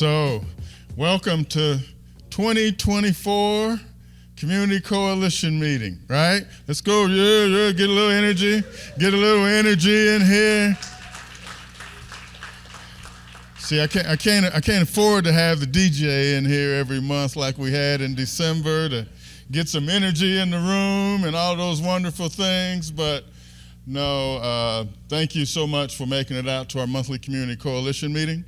So, welcome to 2024 Community Coalition meeting, right? Let's go, yeah, get a little energy in here. See, I can't afford to have the DJ in here every month like we had in December to get some energy in the room and all those wonderful things, but no, thank you so much for making it out to our monthly Community Coalition meeting.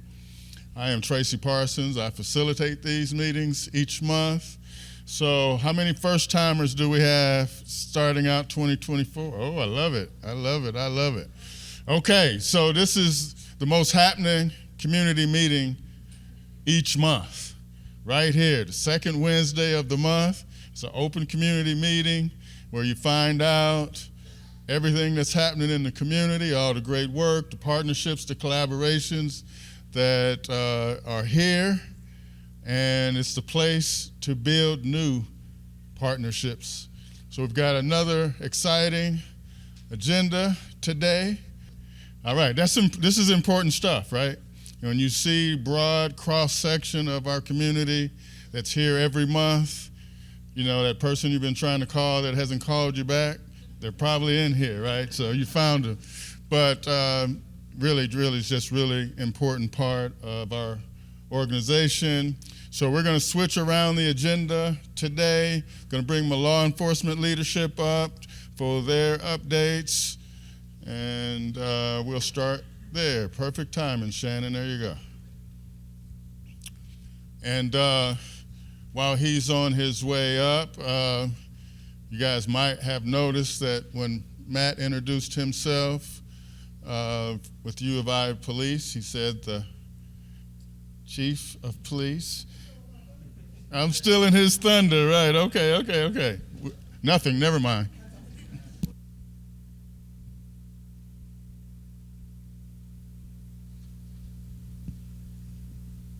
I am Tracy Parsons. I facilitate these meetings each month. So how many first-timers do we have starting out 2024? Oh, I love it. Okay, so this is the most happening community meeting each month. Right here, the second Wednesday of the month. It's an open community meeting where you find out everything that's happening in the community, all the great work, the partnerships, the collaborations that are here, and it's the place to build new partnerships. So we've got another exciting agenda today. All right, this is important stuff, right? When you see broad cross-section of our community that's here every month, you know, that person you've been trying to call that hasn't called you back, they're probably in here, right? So you found them. But really, it's just really important part of our organization. So we're going to switch around the agenda today. Going to bring my law enforcement leadership up for their updates, and we'll start there. Perfect timing, Shannon. There you go. And while he's on his way up, you guys might have noticed that when Matt introduced himself with U of I Police, he said the Chief of Police. I'm still in his thunder, right? Okay. Nothing, never mind.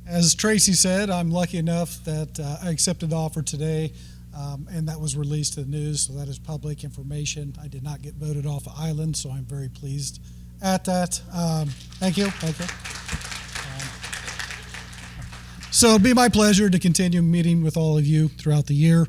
As Tracy said, I'm lucky enough that I accepted the offer today, and that was released to the news, so that is public information. I did not get voted off of Island, so I'm very pleased at that. Thank you. So it'll be my pleasure to continue meeting with all of you throughout the year.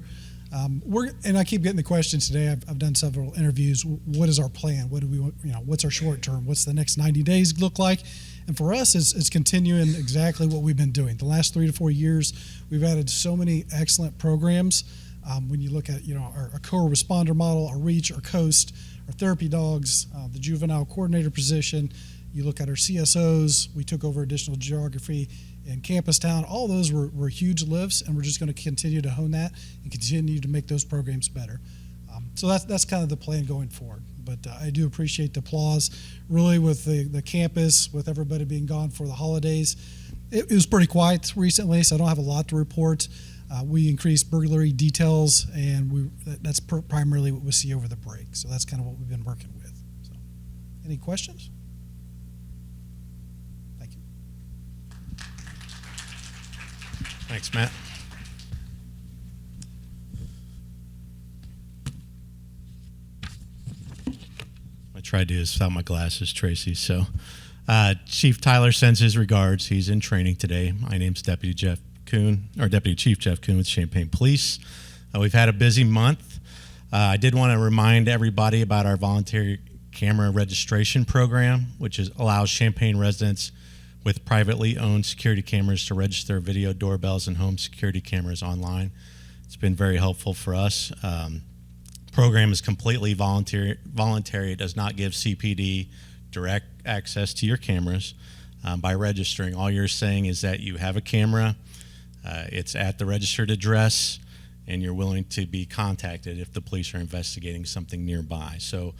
And I keep getting the questions today. I've done several interviews. What is our plan? What do we want? What's our short term? What's the next 90 days look like? And for us, it's continuing exactly what we've been doing. The last 3 to 4 years, we've added so many excellent programs. When you look at our core responder model, our reach, our coast, our therapy dogs, the juvenile coordinator position, you look at our CSOs, we took over additional geography in Campus Town. All those were huge lifts, and we're just going to continue to hone that and continue to make those programs better. So that's kind of the plan going forward. But I do appreciate the applause. Really, with the campus, with everybody being gone for the holidays, it was pretty quiet recently, so I don't have a lot to report. We increased burglary details, and that's primarily what we see over the break. So that's kind of what we've been working with. So, any questions? Thank you. Thanks, Matt. I tried to do this without my glasses, Tracy. So, Chief Tyler sends his regards. He's in training today. My name's Deputy Chief Jeff Kuhn with Champaign Police. We've had a busy month. I did want to remind everybody about our voluntary camera registration program, which allows Champaign residents with privately owned security cameras to register video doorbells and home security cameras online. It's been very helpful for us. Program is completely voluntary. It does not give CPD direct access to your cameras. By registering, all you're saying is that you have a camera, it's at the registered address, and you're willing to be contacted if the police are investigating something nearby. So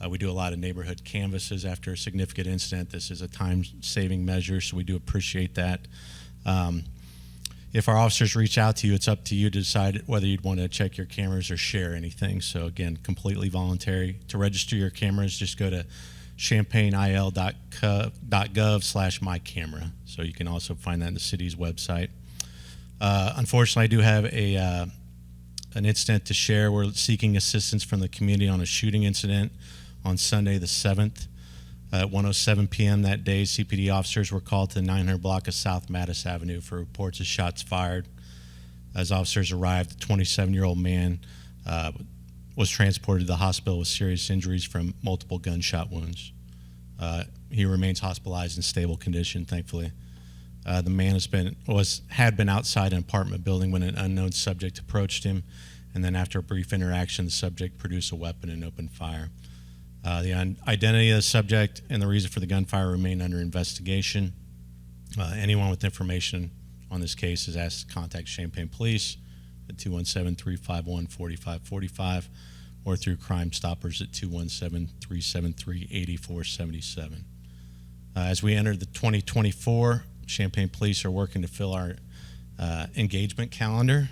we do a lot of neighborhood canvasses after a significant incident. This is a time-saving measure, so we do appreciate that. If our officers reach out to you, it's up to you to decide whether you'd want to check your cameras or share anything. So again, completely voluntary. To register your cameras, just go to champaign.il.gov/mycamera. So you can also find that in the city's website. Unfortunately, I do have an incident to share. We're seeking assistance from the community on a shooting incident on Sunday the 7th. At 1:07 p.m. that day, CPD officers were called to the 900 block of South Mattis Avenue for reports of shots fired. As officers arrived, the 27-year-old man was transported to the hospital with serious injuries from multiple gunshot wounds. He remains hospitalized in stable condition, thankfully. The man had been outside an apartment building when an unknown subject approached him, and then after a brief interaction, the subject produced a weapon and opened fire. The identity of the subject and the reason for the gunfire remain under investigation. Anyone with information on this case is asked to contact Champaign Police at 217-351-4545 or through Crime Stoppers at 217-373-8477. As we enter the 2024, Champaign Police are working to fill our engagement calendar,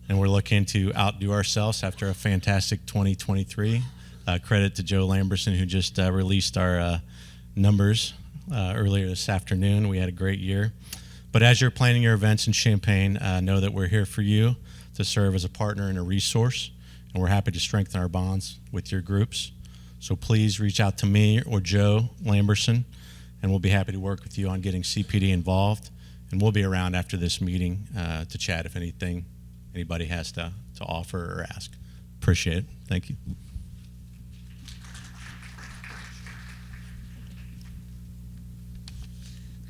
and we're looking to outdo ourselves after a fantastic 2023. Credit to Joe Lamberson, who just released our numbers earlier this afternoon. We had a great year. But as you're planning your events in Champaign, know that we're here for you to serve as a partner and a resource, and we're happy to strengthen our bonds with your groups. So please reach out to me or Joe Lamberson, and we'll be happy to work with you on getting CPD involved. And we'll be around after this meeting to chat if anybody has to offer or ask. Appreciate it. Thank you.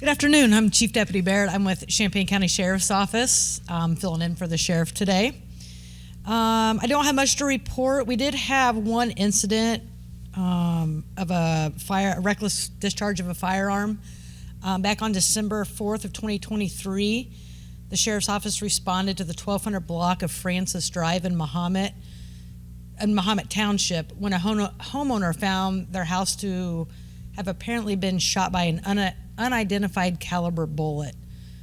Good afternoon. I'm Chief Deputy Barrett. I'm with Champaign County Sheriff's Office, filling in for the sheriff today. I don't have much to report. We did have one incident of a reckless discharge of a firearm back on December 4th of 2023. The sheriff's office responded to the 1200 block of Francis Drive in Mahomet Township when a homeowner found their house to have apparently been shot by an unidentified caliber bullet.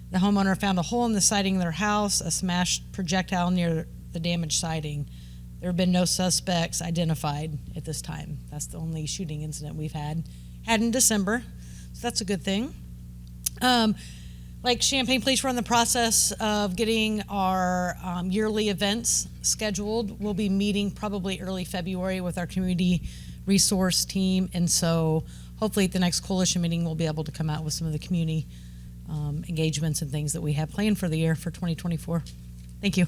The homeowner found a hole in the siding of their house, a smashed projectile near the damaged siding. There have been no suspects identified at this time. That's the only shooting incident we've had in December, so that's a good thing. Like Champaign Police, we're in the process of getting our yearly events scheduled. We'll be meeting probably early February with our community resource team, and so hopefully at the next coalition meeting we'll be able to come out with some of the community engagements and things that we have planned for the year for 2024. Thank you.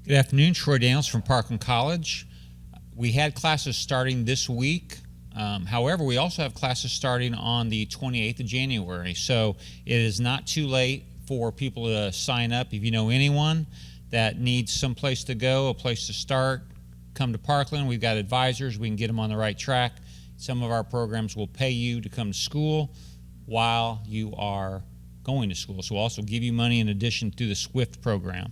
Good afternoon, Troy Daniels from Parkland College. We had classes starting this week. However, we also have classes starting on the 28th of January. So it is not too late for people to sign up. If you know anyone that needs some place to go, a place to start, come to Parkland. We've got advisors. We can get them on the right track. Some of our programs will pay you to come to school while you are going to school. So we'll also give you money in addition to the SWIFT program.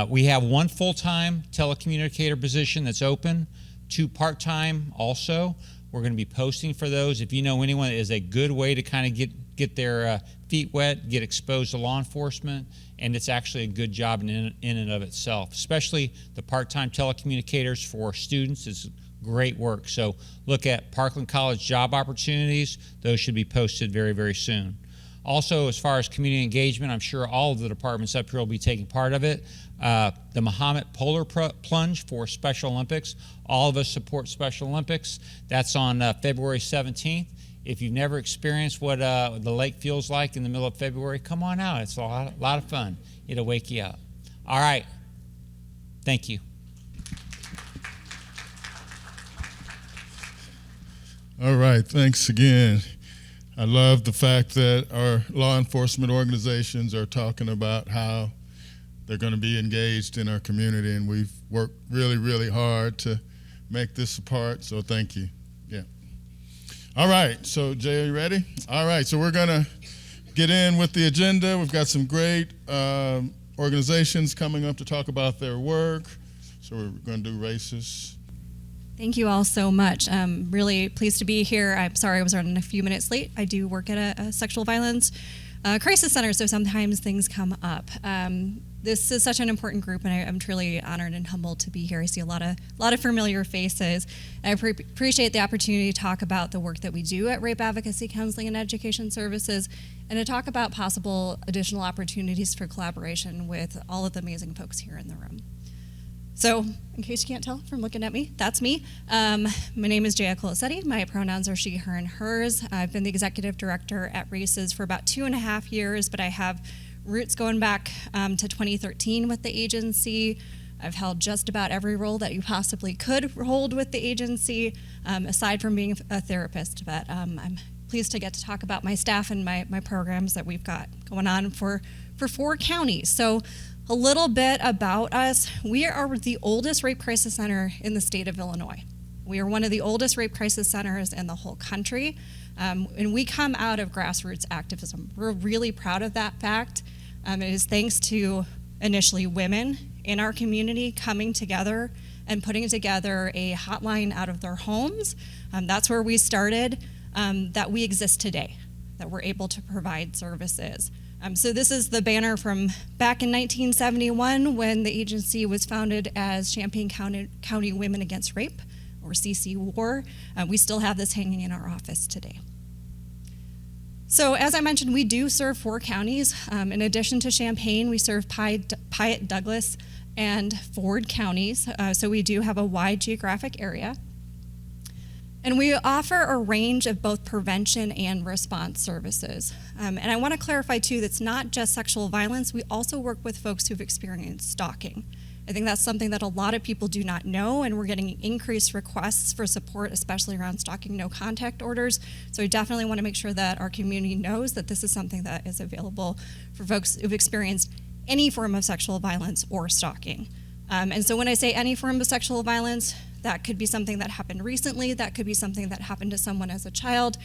We have one full-time telecommunicator position that's open, 2 part-time also. We're going to be posting for those. If you know anyone, it is a good way to kind of get their feet wet, get exposed to law enforcement, and it's actually a good job in and of itself. Especially the part-time telecommunicators for students is great work. So look at Parkland College job opportunities. Those should be posted very, very soon. Also, as far as community engagement, I'm sure all of the departments up here will be taking part of it. The Mahomet Polar Plunge for Special Olympics. All of us support Special Olympics. That's on February 17th. If you've never experienced what the lake feels like in the middle of February, come on out. It's a lot of fun. It'll wake you up. All right. Thank you. All right. Thanks again. I love the fact that our law enforcement organizations are talking about how they're going to be engaged in our community, and we've worked really, really hard to make this a part, so thank you. Yeah. All right, so Jay, are you ready? All right, so we're going to get in with the agenda. We've got some great organizations coming up to talk about their work, so we're going to do races. Thank you all so much. I'm really pleased to be here. I'm sorry I was running a few minutes late. I do work at a sexual violence crisis center, so sometimes things come up. This is such an important group, and I'm truly honored and humbled to be here. I see a lot of familiar faces. And I appreciate the opportunity to talk about the work that we do at Rape Advocacy Counseling and Education Services, and to talk about possible additional opportunities for collaboration with all of the amazing folks here in the room. So, in case you can't tell from looking at me, that's me. My name is Jaya Colasetti. My pronouns are she, her, and hers. I've been the executive director at Races for about 2.5 years, but I have roots going back to 2013 with the agency. I've held just about every role that you possibly could hold with the agency, aside from being a therapist. But I'm pleased to get to talk about my staff and my programs that we've got going on for 4 counties. So a little bit about us. We are the oldest rape crisis center in the state of Illinois. We are one of the oldest rape crisis centers in the whole country, and we come out of grassroots activism. We're really proud of that fact. It is thanks to initially women in our community coming together and putting together a hotline out of their homes. That's where we started, that we exist today, that we're able to provide services. So this is the banner from back in 1971 when the agency was founded as Champaign County Women Against Rape, or CC-WAR. We still have this hanging in our office today. So as I mentioned, we do serve 4 counties. In addition to Champaign, we serve Piatt, Douglas, and Ford counties. So we do have a wide geographic area. And we offer a range of both prevention and response services. And I want to clarify too, that's not just sexual violence. We also work with folks who've experienced stalking. I think that's something that a lot of people do not know, and we're getting increased requests for support, especially around stalking no contact orders. So we definitely want to make sure that our community knows that this is something that is available for folks who've experienced any form of sexual violence or stalking. And so when I say any form of sexual violence, that could be something that happened recently, that could be something that happened to someone as a child.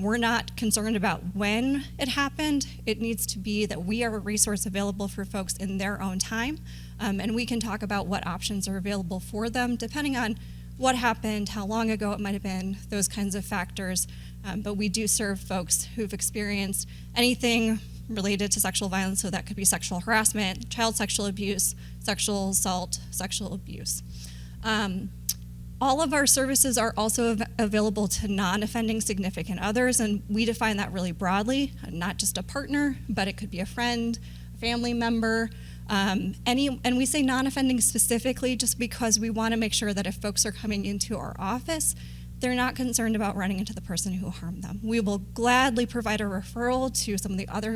We're not concerned about when it happened. It needs to be that we are a resource available for folks in their own time, and we can talk about what options are available for them depending on what happened, how long ago it might have been, those kinds of factors. But we do serve folks who've experienced anything related to sexual violence, so that could be sexual harassment, child sexual abuse, sexual assault, sexual abuse. All of our services are also available to non-offending significant others, and we define that really broadly, not just a partner, but it could be a friend, a family member, and we say non-offending specifically just because we want to make sure that if folks are coming into our office, they're not concerned about running into the person who harmed them. We will gladly provide a referral to some of the other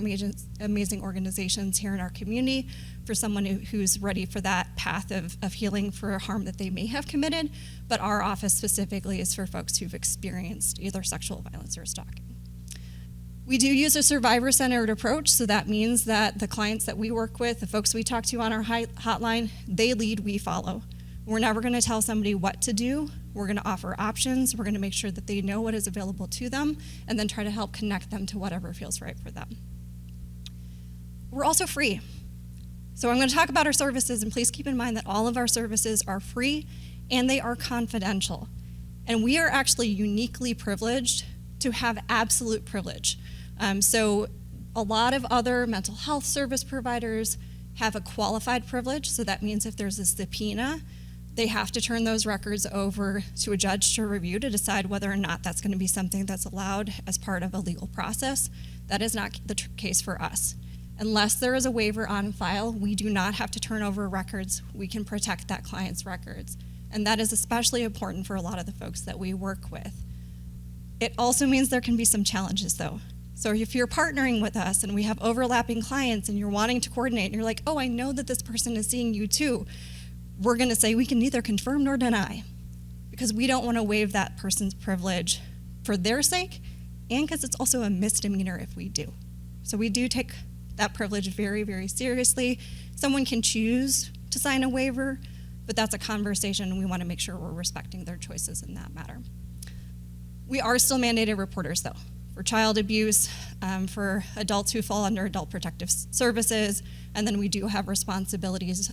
amazing organizations here in our community for someone who's ready for that path of healing for a harm that they may have committed, but our office specifically is for folks who've experienced either sexual violence or stalking. We do use a survivor-centered approach, so that means that the clients that we work with, the folks we talk to on our hotline, they lead, we follow. We're never going to tell somebody what to do. We're going to offer options. We're going to make sure that they know what is available to them and then try to help connect them to whatever feels right for them. We're also free. So I'm going to talk about our services, and please keep in mind that all of our services are free and they are confidential. And we are actually uniquely privileged to have absolute privilege. So a lot of other mental health service providers have a qualified privilege. So that means if there's a subpoena, they have to turn those records over to a judge to review to decide whether or not that's going to be something that's allowed as part of a legal process. That is not the case for us. Unless there is a waiver on file, we do not have to turn over records. We can protect that client's records. And that is especially important for a lot of the folks that we work with. It also means there can be some challenges though. So if you're partnering with us and we have overlapping clients and you're wanting to coordinate and you're like, oh, I know that this person is seeing you too, we're going to say we can neither confirm nor deny, because we don't want to waive that person's privilege for their sake and because it's also a misdemeanor if we do. So we do take that privilege very, very seriously. Someone can choose to sign a waiver, but that's a conversation, and we want to make sure we're respecting their choices in that matter. We are still mandated reporters though, for child abuse, for adults who fall under adult protective services, and then we do have responsibilities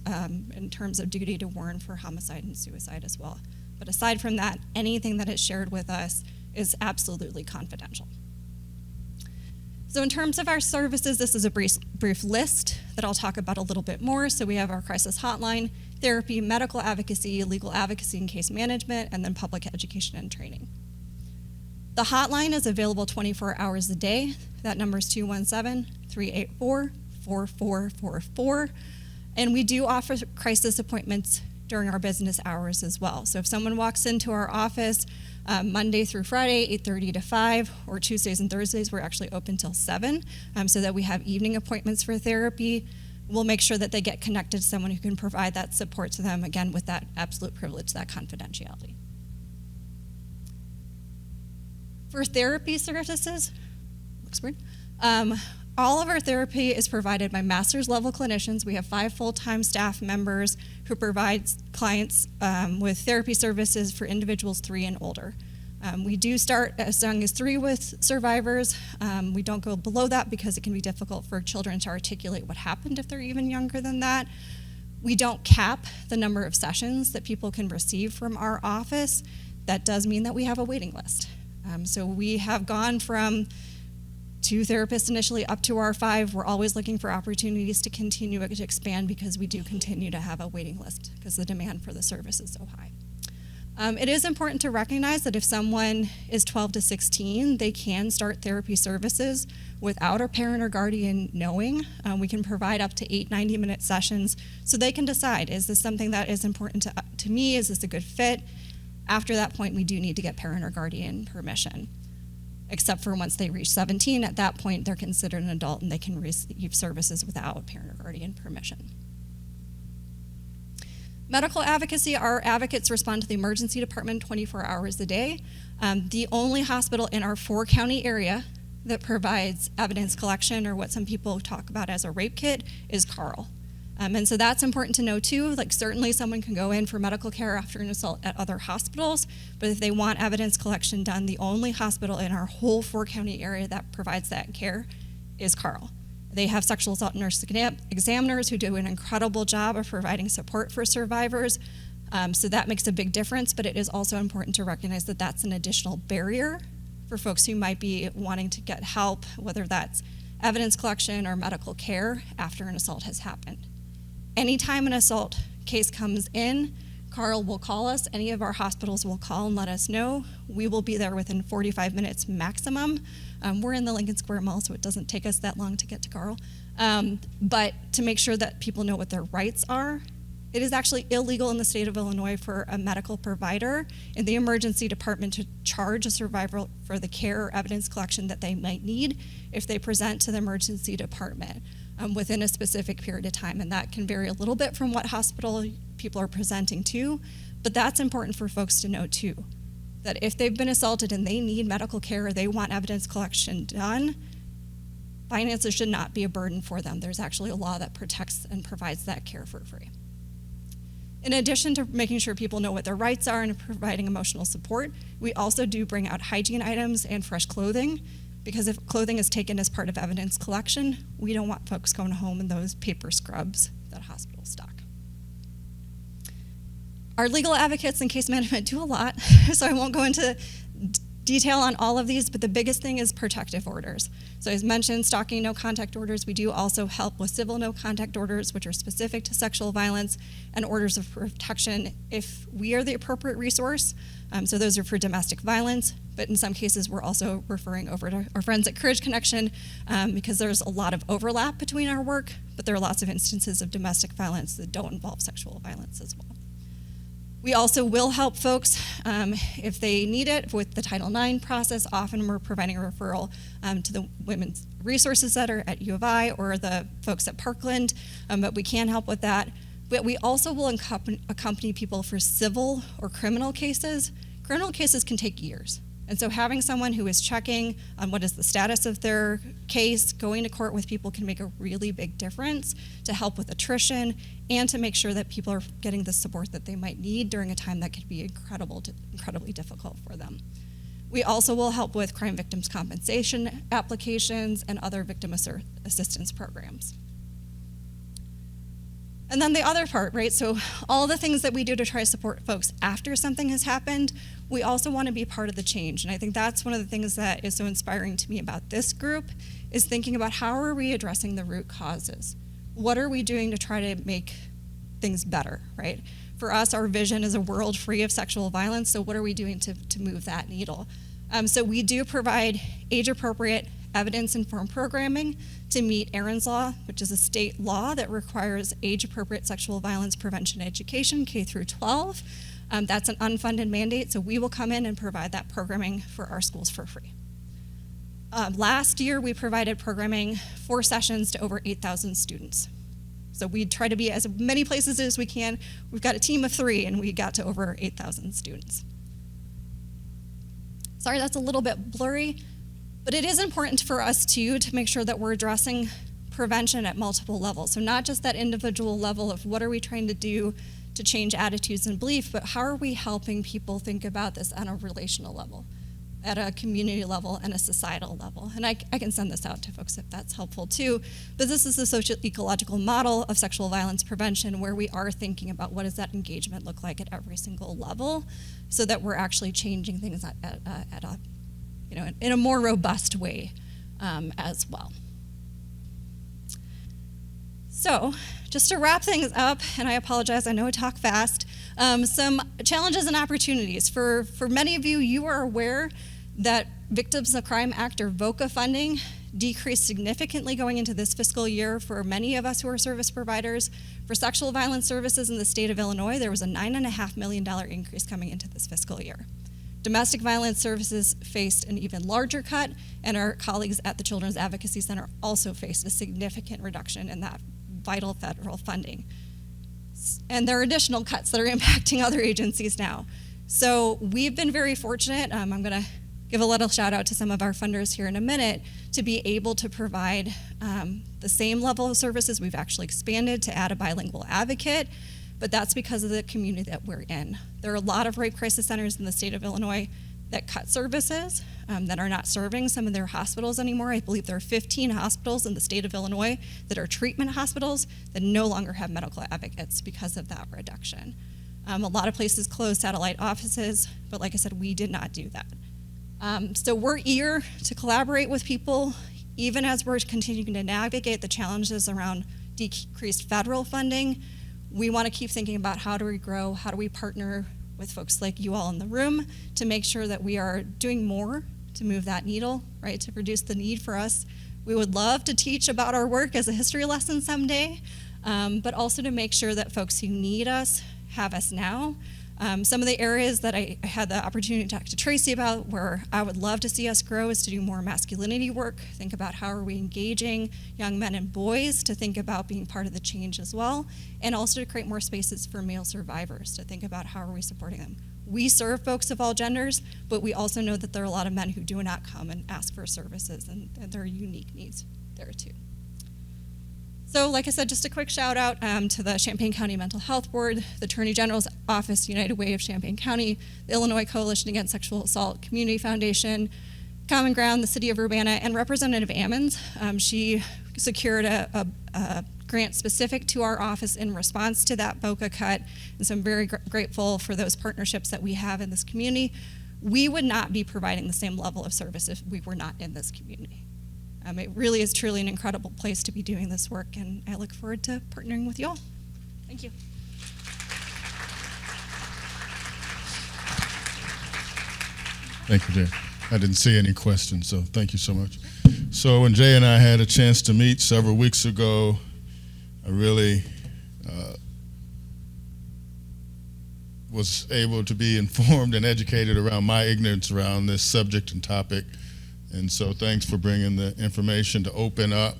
in terms of duty to warn for homicide and suicide as well. But aside from that, anything that is shared with us is absolutely confidential. So in terms of our services, this is a brief list that I'll talk about a little bit more. So we have our crisis hotline, therapy, medical advocacy, legal advocacy and case management, and then public education and training. The hotline is available 24 hours a day. That number is 217-384-4444. And we do offer crisis appointments during our business hours as well. So if someone walks into our office Monday through Friday, 8:30 to 5, or Tuesdays and Thursdays, we're actually open till 7, so that we have evening appointments for therapy. We'll make sure that they get connected to someone who can provide that support to them, again, with that absolute privilege, that confidentiality. For therapy services, looks weird. All of our therapy is provided by master's level clinicians. We have 5 full-time staff members who provide clients with therapy services for individuals 3 and older. We do start as young as 3 with survivors. We don't go below that because it can be difficult for children to articulate what happened if they're even younger than that. We don't cap the number of sessions that people can receive from our office. That does mean that we have a waiting list. So we have gone from 2 therapists initially up to our 5. We're always looking for opportunities to continue to expand because we do continue to have a waiting list because the demand for the service is so high. It is important to recognize that if someone is 12 to 16, they can start therapy services without a parent or guardian knowing. We can provide up to 8 90-minute sessions so they can decide, is this something that is important to me? Is this a good fit? After that point, we do need to get parent or guardian permission. Except for once they reach 17, at that point they're considered an adult and they can receive services without parent or guardian permission. Medical advocacy, our advocates respond to the emergency department 24 hours a day. The only hospital in our 4-county area that provides evidence collection, or what some people talk about as a rape kit, is Carl. And so that's important to know too. Like, certainly someone can go in for medical care after an assault at other hospitals, but if they want evidence collection done, the only hospital in our whole 4-county area that provides that care is Carl. They have sexual assault nurse examiners who do an incredible job of providing support for survivors. So that makes a big difference, but it is also important to recognize that that's an additional barrier for folks who might be wanting to get help, whether that's evidence collection or medical care after an assault has happened. Anytime an assault case comes in, Carl will call us. Any of our hospitals will call and let us know. We will be there within 45 minutes maximum. We're in the Lincoln Square Mall, so it doesn't take us that long to get to Carl. But to make sure that people know what their rights are, it is actually illegal in the state of Illinois for a medical provider in the emergency department to charge a survivor for the care or evidence collection that they might need if they present to the emergency department within a specific period of time. And that can vary a little bit from what hospital people are presenting to, but that's important for folks to know too, that if they've been assaulted and they need medical care or they want evidence collection done, finances should not be a burden for them. There's actually a law that protects and provides that care for free. In addition to making sure people know what their rights are and providing emotional support, we also do bring out hygiene items and fresh clothing, because if clothing is taken as part of evidence collection, we don't want folks going home in those paper scrubs that hospitals stock. Our legal advocates and case management do a lot, so I won't go into detail on all of these, but the biggest thing is protective orders. So as mentioned, stalking no contact orders. We do also help with civil no contact orders, which are specific to sexual violence, and orders of protection if we are the appropriate resource. So those are for domestic violence, but in some cases we're also referring over to our friends at Courage Connection because there's a lot of overlap between our work, but there are lots of instances of domestic violence that don't involve sexual violence as well. We also will help folks if they need it with the Title IX process. Often we're providing a referral to the Women's Resources Center at U of I or the folks at Parkland, but we can help with that. But we also will accompany people for civil or criminal cases. Criminal cases can take years. And so having someone who is checking on what is the status of their case, going to court with people can make a really big difference to help with attrition and to make sure that people are getting the support that they might need during a time that could be incredibly difficult for them. We also will help with crime victims compensation applications and other victim assistance programs. And then the other part, right? So all the things that we do to try to support folks after something has happened, we also want to be part of the change. And I think that's one of the things that is so inspiring to me about this group is thinking about how are we addressing the root causes? What are we doing to try to make things better, right? For us, our vision is a world free of sexual violence, so what are we doing to move that needle? So we do provide age-appropriate evidence-informed programming to meet Aaron's Law, which is a state law that requires age-appropriate sexual violence prevention education, K through 12. That's an unfunded mandate, so we will come in and provide that programming for our schools for free. Last year, we provided programming 4 sessions to over 8,000 students. So we try to be as many places as we can. We've got a team of 3, and we got to over 8,000 students. Sorry, that's a little bit blurry, but it is important for us too to make sure that we're addressing prevention at multiple levels. So not just that individual level of what are we trying to do to change attitudes and belief, but how are we helping people think about this on a relational level, at a community level and a societal level. And I can send this out to folks if that's helpful too. But this is the socio-ecological model of sexual violence prevention where we are thinking about what does that engagement look like at every single level so that we're actually changing things at a, in a more robust way as well. So just to wrap things up, and I apologize, I know I talk fast, some challenges and opportunities. For many of you, you are aware that Victims of Crime Act or VOCA funding decreased significantly going into this fiscal year for many of us who are service providers. For sexual violence services in the state of Illinois, there was a $9.5 million increase coming into this fiscal year. Domestic violence services faced an even larger cut, and our colleagues at the Children's Advocacy Center also faced a significant reduction in that vital federal funding. And there are additional cuts that are impacting other agencies now. So we've been very fortunate. I'm going to give a little shout out to some of our funders here in a minute to be able to provide the same level of services. We've actually expanded to add a bilingual advocate, but that's because of the community that we're in. There are a lot of rape crisis centers in the state of Illinois that cut services, that are not serving some of their hospitals anymore. I believe there are 15 hospitals in the state of Illinois that are treatment hospitals that no longer have medical advocates because of that reduction. A lot of places closed satellite offices, but like I said, we did not do that. So we're eager to collaborate with people, even as we're continuing to navigate the challenges around decreased federal funding. We want to keep thinking about how do we grow, how do we partner with folks like you all in the room to make sure that we are doing more to move that needle, right, to reduce the need for us. We would love to teach about our work as a history lesson someday, but also to make sure that folks who need us have us now. Some of the areas that I had the opportunity to talk to Tracy about where I would love to see us grow is to do more masculinity work, think about how are we engaging young men and boys to think about being part of the change as well, and also to create more spaces for male survivors to think about how are we supporting them. We serve folks of all genders, but we also know that there are a lot of men who do not come and ask for services, and there are unique needs there too. So like I said, just a quick shout out to the Champaign County Mental Health Board, the Attorney General's Office, United Way of Champaign County, the Illinois Coalition Against Sexual Assault Community Foundation, Common Ground, the City of Urbana, and Representative Ammons. She secured a grant specific to our office in response to that VOCA cut, and so I'm very grateful for those partnerships that we have in this community. We would not be providing the same level of service if we were not in this community. It really is truly an incredible place to be doing this work, and I look forward to partnering with you all. Thank you. Thank you, Jay. I didn't see any questions, so thank you so much. So when Jay and I had a chance to meet several weeks ago, I really was able to be informed and educated around my ignorance around this subject and topic. And so thanks for bringing the information to open up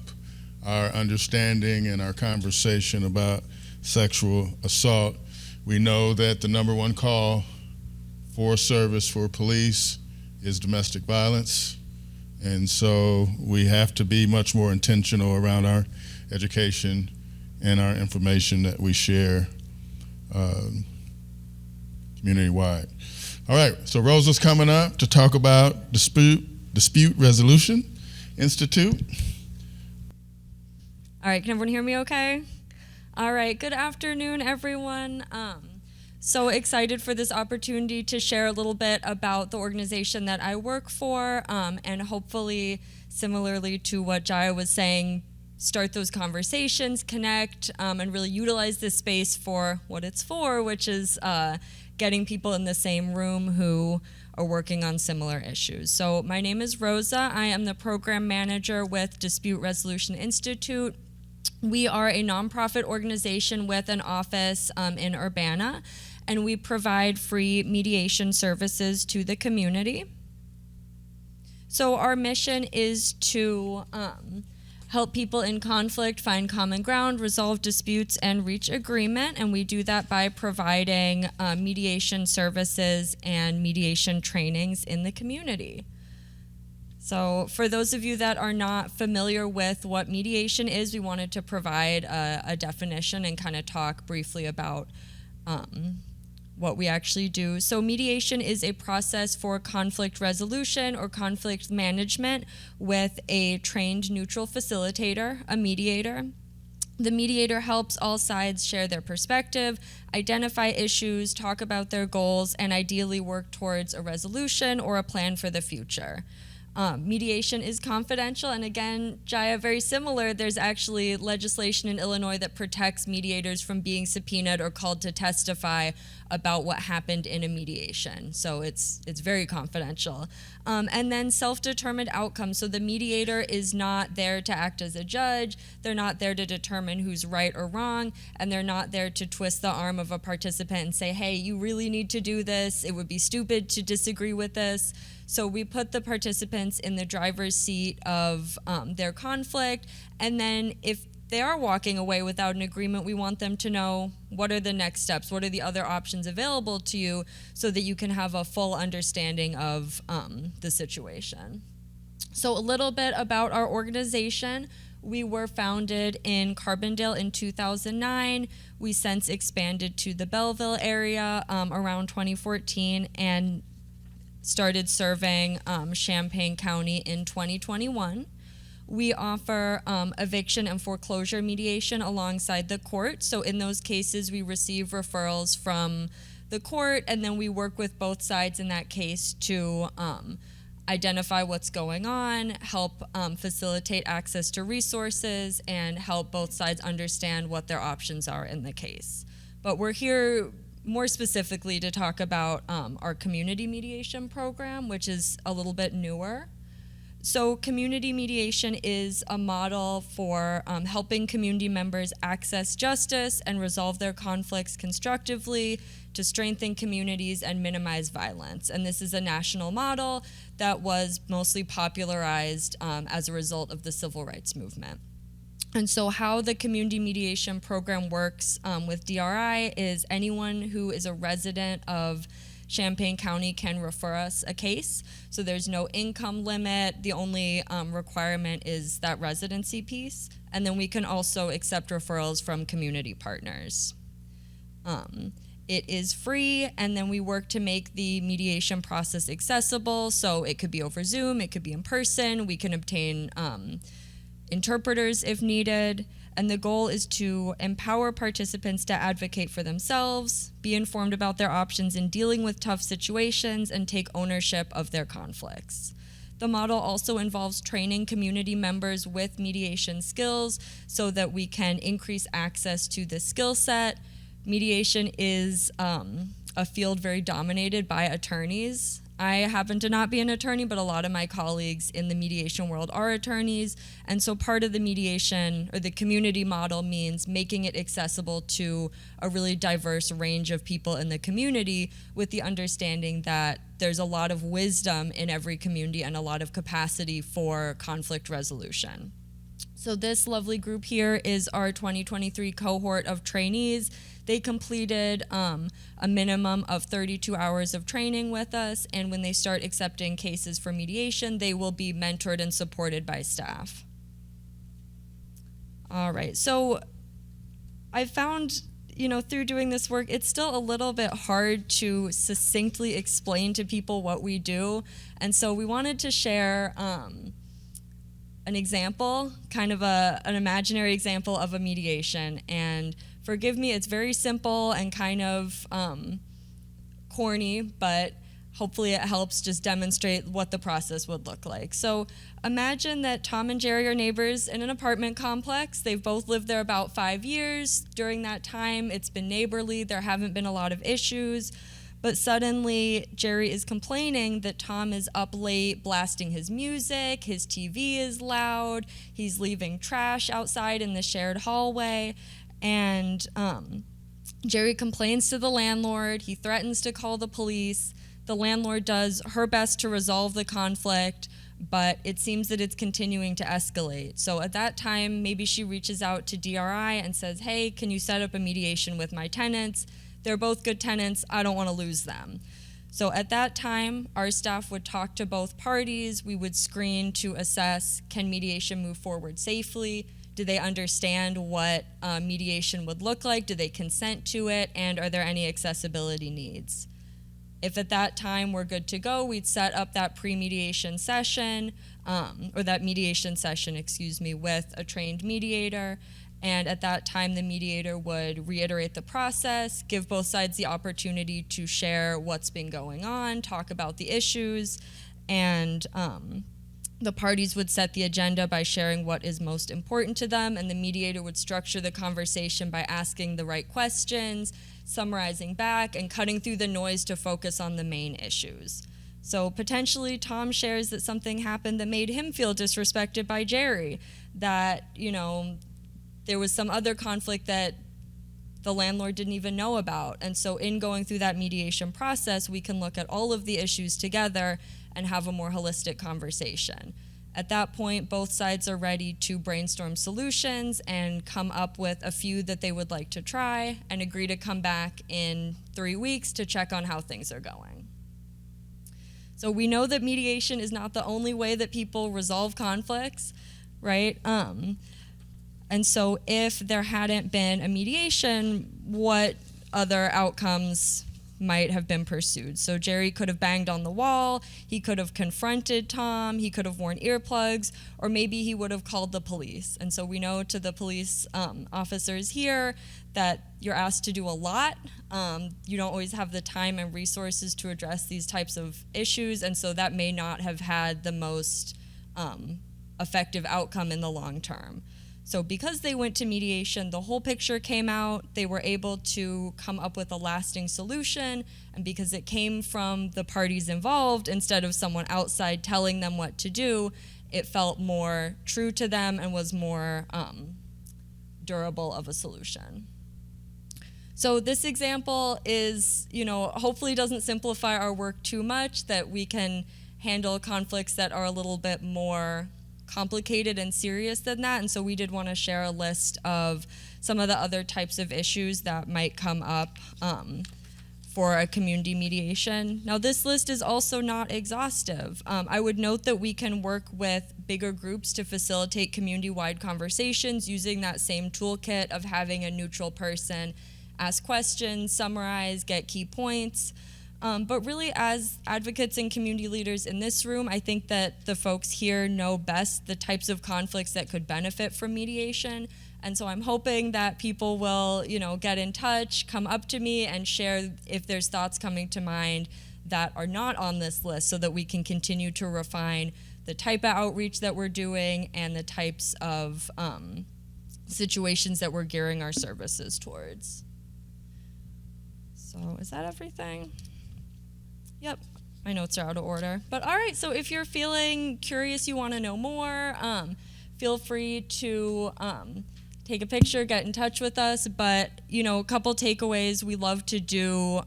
our understanding and our conversation about sexual assault. We know that the #1 call for service for police is domestic violence. And so we have to be much more intentional around our education and our information that we share community-wide. All right, so Rosa's coming up to talk about Dispute Resolution Institute. All right, can everyone hear me okay? All right, good afternoon, everyone. So excited for this opportunity to share a little bit about the organization that I work for, and hopefully, similarly to what Jaya was saying, start those conversations, connect, and really utilize this space for what it's for, which is getting people in the same room who are working on similar issues. So my name is Rosa. I am the program manager with Dispute Resolution Institute. We are a nonprofit organization with an office in Urbana, and we provide free mediation services to the community. So our mission is to help people in conflict find common ground, resolve disputes, and reach agreement. And we do that by providing mediation services and mediation trainings in the community. So for those of you that are not familiar with what mediation is, we wanted to provide a definition and kind of talk briefly about what we actually do. So mediation is a process for conflict resolution or conflict management with a trained neutral facilitator, a mediator. The mediator helps all sides share their perspective, identify issues, talk about their goals, and ideally work towards a resolution or a plan for the future. Mediation is confidential, and again, Jaya, very similar. There's actually legislation in Illinois that protects mediators from being subpoenaed or called to testify about what happened in a mediation. So it's very confidential. And then self-determined outcomes. So the mediator is not there to act as a judge. They're not there to determine who's right or wrong, and they're not there to twist the arm of a participant and say, hey, you really need to do this. It would be stupid to disagree with this. So we put the participants in the driver's seat of their conflict, and then if they are walking away without an agreement, we want them to know what are the next steps, what are the other options available to you, so that you can have a full understanding of the situation. So a little bit about our organization. We were founded in Carbondale in 2009. We since expanded to the Belleville area around 2014 and started serving Champaign County in 2021. We offer eviction and foreclosure mediation alongside the court. So in those cases, we receive referrals from the court, and then we work with both sides in that case to identify what's going on, help facilitate access to resources, and help both sides understand what their options are in the case. But we're here more specifically to talk about our community mediation program, which is a little bit newer. So community mediation is a model for helping community members access justice and resolve their conflicts constructively to strengthen communities and minimize violence. And this is a national model that was mostly popularized as a result of the civil rights movement. And so how the community mediation program works with DRI is anyone who is a resident of Champaign County can refer us a case. So there's no income limit. The only requirement is that residency piece. And then we can also accept referrals from community partners. It is free, and then we work to make the mediation process accessible. So it could be over Zoom, it could be in person. We can obtain interpreters if needed, and the goal is to empower participants to advocate for themselves, be informed about their options in dealing with tough situations, and take ownership of their conflicts. The model also involves training community members with mediation skills so that we can increase access to the skill set. Mediation is a field very dominated by attorneys. I happen to not be an attorney, but a lot of my colleagues in the mediation world are attorneys. And so part of the mediation or the community model means making it accessible to a really diverse range of people in the community, with the understanding that there's a lot of wisdom in every community and a lot of capacity for conflict resolution. So this lovely group here is our 2023 cohort of trainees. They completed a minimum of 32 hours of training with us, and when they start accepting cases for mediation, they will be mentored and supported by staff. All right, so I found, through doing this work, it's still a little bit hard to succinctly explain to people what we do, and so we wanted to share an example, kind of an imaginary example of a mediation. And forgive me, it's very simple and kind of corny, but hopefully it helps just demonstrate what the process would look like. So imagine that Tom and Jerry are neighbors in an apartment complex. They've both lived there about 5 years. During that time, it's been neighborly. There haven't been a lot of issues. But suddenly, Jerry is complaining that Tom is up late blasting his music, his TV is loud, he's leaving trash outside in the shared hallway, and Jerry complains to the landlord. He threatens to call the police. The landlord does her best to resolve the conflict, but it seems that it's continuing to escalate. So at that time, maybe she reaches out to DRI and says, hey, can you set up a mediation with my tenants? They're both good tenants. I don't want to lose them. So at that time, our staff would talk to both parties. We would screen to assess, can mediation move forward safely? Do they understand what mediation would look like? Do they consent to it? And are there any accessibility needs? If at that time we're good to go, we'd set up that pre-mediation session, or that mediation session, with a trained mediator. And at that time, the mediator would reiterate the process, give both sides the opportunity to share what's been going on, talk about the issues, and the parties would set the agenda by sharing what is most important to them, and the mediator would structure the conversation by asking the right questions, summarizing back, and cutting through the noise to focus on the main issues. So potentially Tom shares that something happened that made him feel disrespected by Jerry, that, there was some other conflict that the landlord didn't even know about. And so in going through that mediation process, we can look at all of the issues together and have a more holistic conversation. At that point, both sides are ready to brainstorm solutions and come up with a few that they would like to try and agree to come back in 3 weeks to check on how things are going. So we know that mediation is not the only way that people resolve conflicts, right? And so if there hadn't been a mediation, what other outcomes might have been pursued? So Jerry could have banged on the wall, he could have confronted Tom, he could have worn earplugs, or maybe he would have called the police. And so we know to the police officers here that you're asked to do a lot. You don't always have the time and resources to address these types of issues, and so that may not have had the most effective outcome in the long term. So because they went to mediation, the whole picture came out, they were able to come up with a lasting solution, and because it came from the parties involved instead of someone outside telling them what to do, it felt more true to them and was more durable of a solution. So this example is, hopefully doesn't simplify our work too much, that we can handle conflicts that are a little bit more complicated and serious than that, and so we did want to share a list of some of the other types of issues that might come up for a community mediation. Now, this list is also not exhaustive. I would note that we can work with bigger groups to facilitate community-wide conversations using that same toolkit of having a neutral person ask questions, summarize, get key points. But really, as advocates and community leaders in this room, I think that the folks here know best the types of conflicts that could benefit from mediation. And so I'm hoping that people will, get in touch, come up to me, and share if there's thoughts coming to mind that are not on this list, so that we can continue to refine the type of outreach that we're doing and the types of situations that we're gearing our services towards. So is that everything? Yep, my notes are out of order. But all right, so if you're feeling curious, you want to know more, feel free to take a picture, get in touch with us. But, a couple takeaways. We love to do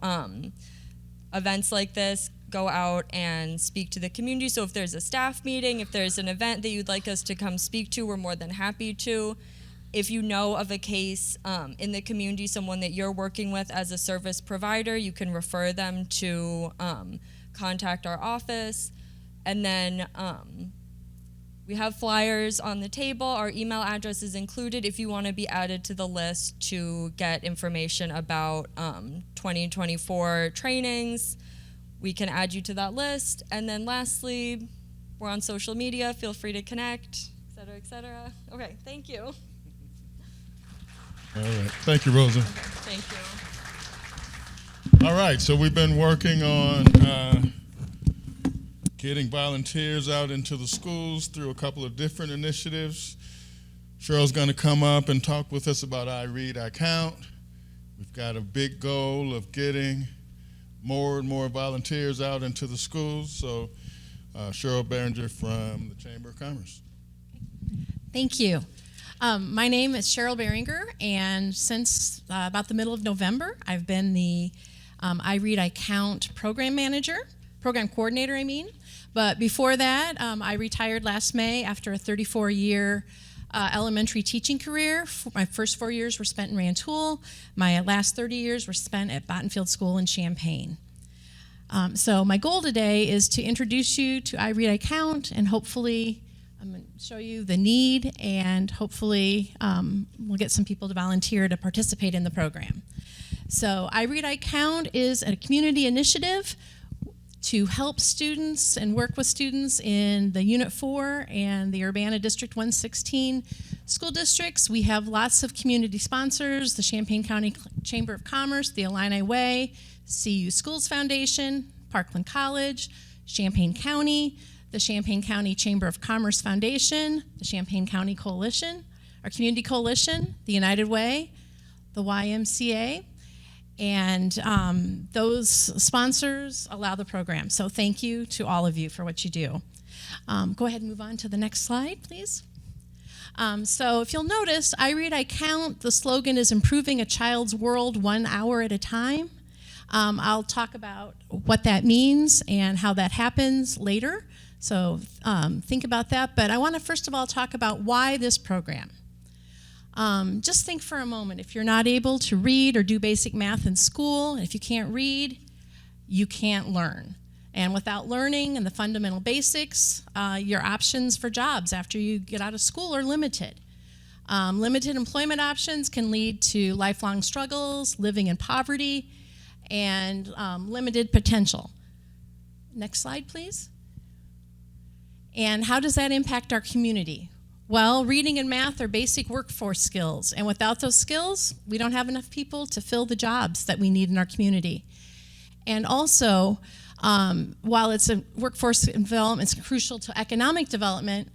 events like this, go out and speak to the community. So if there's a staff meeting, if there's an event that you'd like us to come speak to, we're more than happy to. If you know of a case in the community, someone that you're working with as a service provider, you can refer them to contact our office. And then we have flyers on the table. Our email address is included if you want to be added to the list to get information about 2024 trainings. We can add you to that list. And then lastly, we're on social media. Feel free to connect, et cetera, et cetera. Okay, thank you. All right. Thank you, Rosa. Thank you. All right. So we've been working on getting volunteers out into the schools through a couple of different initiatives. Cheryl's going to come up and talk with us about I Read, I Count. We've got a big goal of getting more and more volunteers out into the schools. So Cheryl Behringer from the Chamber of Commerce. Thank you. My name is Cheryl Behringer, and since about the middle of November, I've been the I Read, I Count program coordinator, I mean. But before that, I retired last May after a 34-year elementary teaching career. My first 4 years were spent in Rantoul. My last 30 years were spent at Bottenfield School in Champaign. So my goal today is to introduce you to I Read, I Count, and hopefully I'm going to show you the need, and hopefully we'll get some people to volunteer to participate in the program. So I Read, I Count is a community initiative to help students and work with students in the Unit 4 and the Urbana District 116 school districts. We have lots of community sponsors: the Champaign County Chamber of Commerce, the Illini Way, CU Schools Foundation, Parkland College, Champaign County, the Champaign County Chamber of Commerce Foundation, the Champaign County Coalition, our Community Coalition, the United Way, the YMCA, and those sponsors allow the program. So thank you to all of you for what you do. Go ahead and move on to the next slide, please. So if you'll notice, I Read, I Count, the slogan is improving a child's world 1 hour at a time. I'll talk about what that means and how that happens later. So think about that. But I want to first of all talk about why this program. Just think for a moment. If you're not able to read or do basic math in school, if you can't read, you can't learn. And without learning and the fundamental basics, your options for jobs after you get out of school are limited. Limited employment options can lead to lifelong struggles, living in poverty, and limited potential. Next slide, please. And how does that impact our community? Well, reading and math are basic workforce skills, and without those skills, we don't have enough people to fill the jobs that we need in our community. And also, while it's a workforce development, it's crucial to economic development,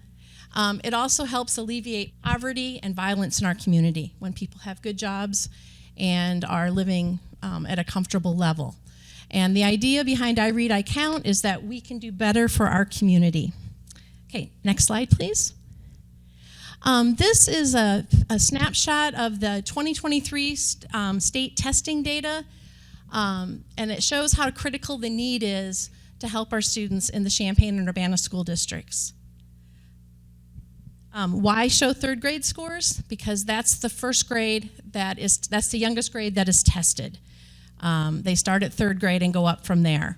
it also helps alleviate poverty and violence in our community when people have good jobs and are living at a comfortable level. And the idea behind I Read, I Count is that we can do better for our community. Okay, next slide, please. This is a snapshot of the 2023 state testing data, and it shows how critical the need is to help our students in the Champaign and Urbana school districts. Why show third grade scores? Because that's the first grade that's the youngest grade that is tested. They start at third grade and go up from there.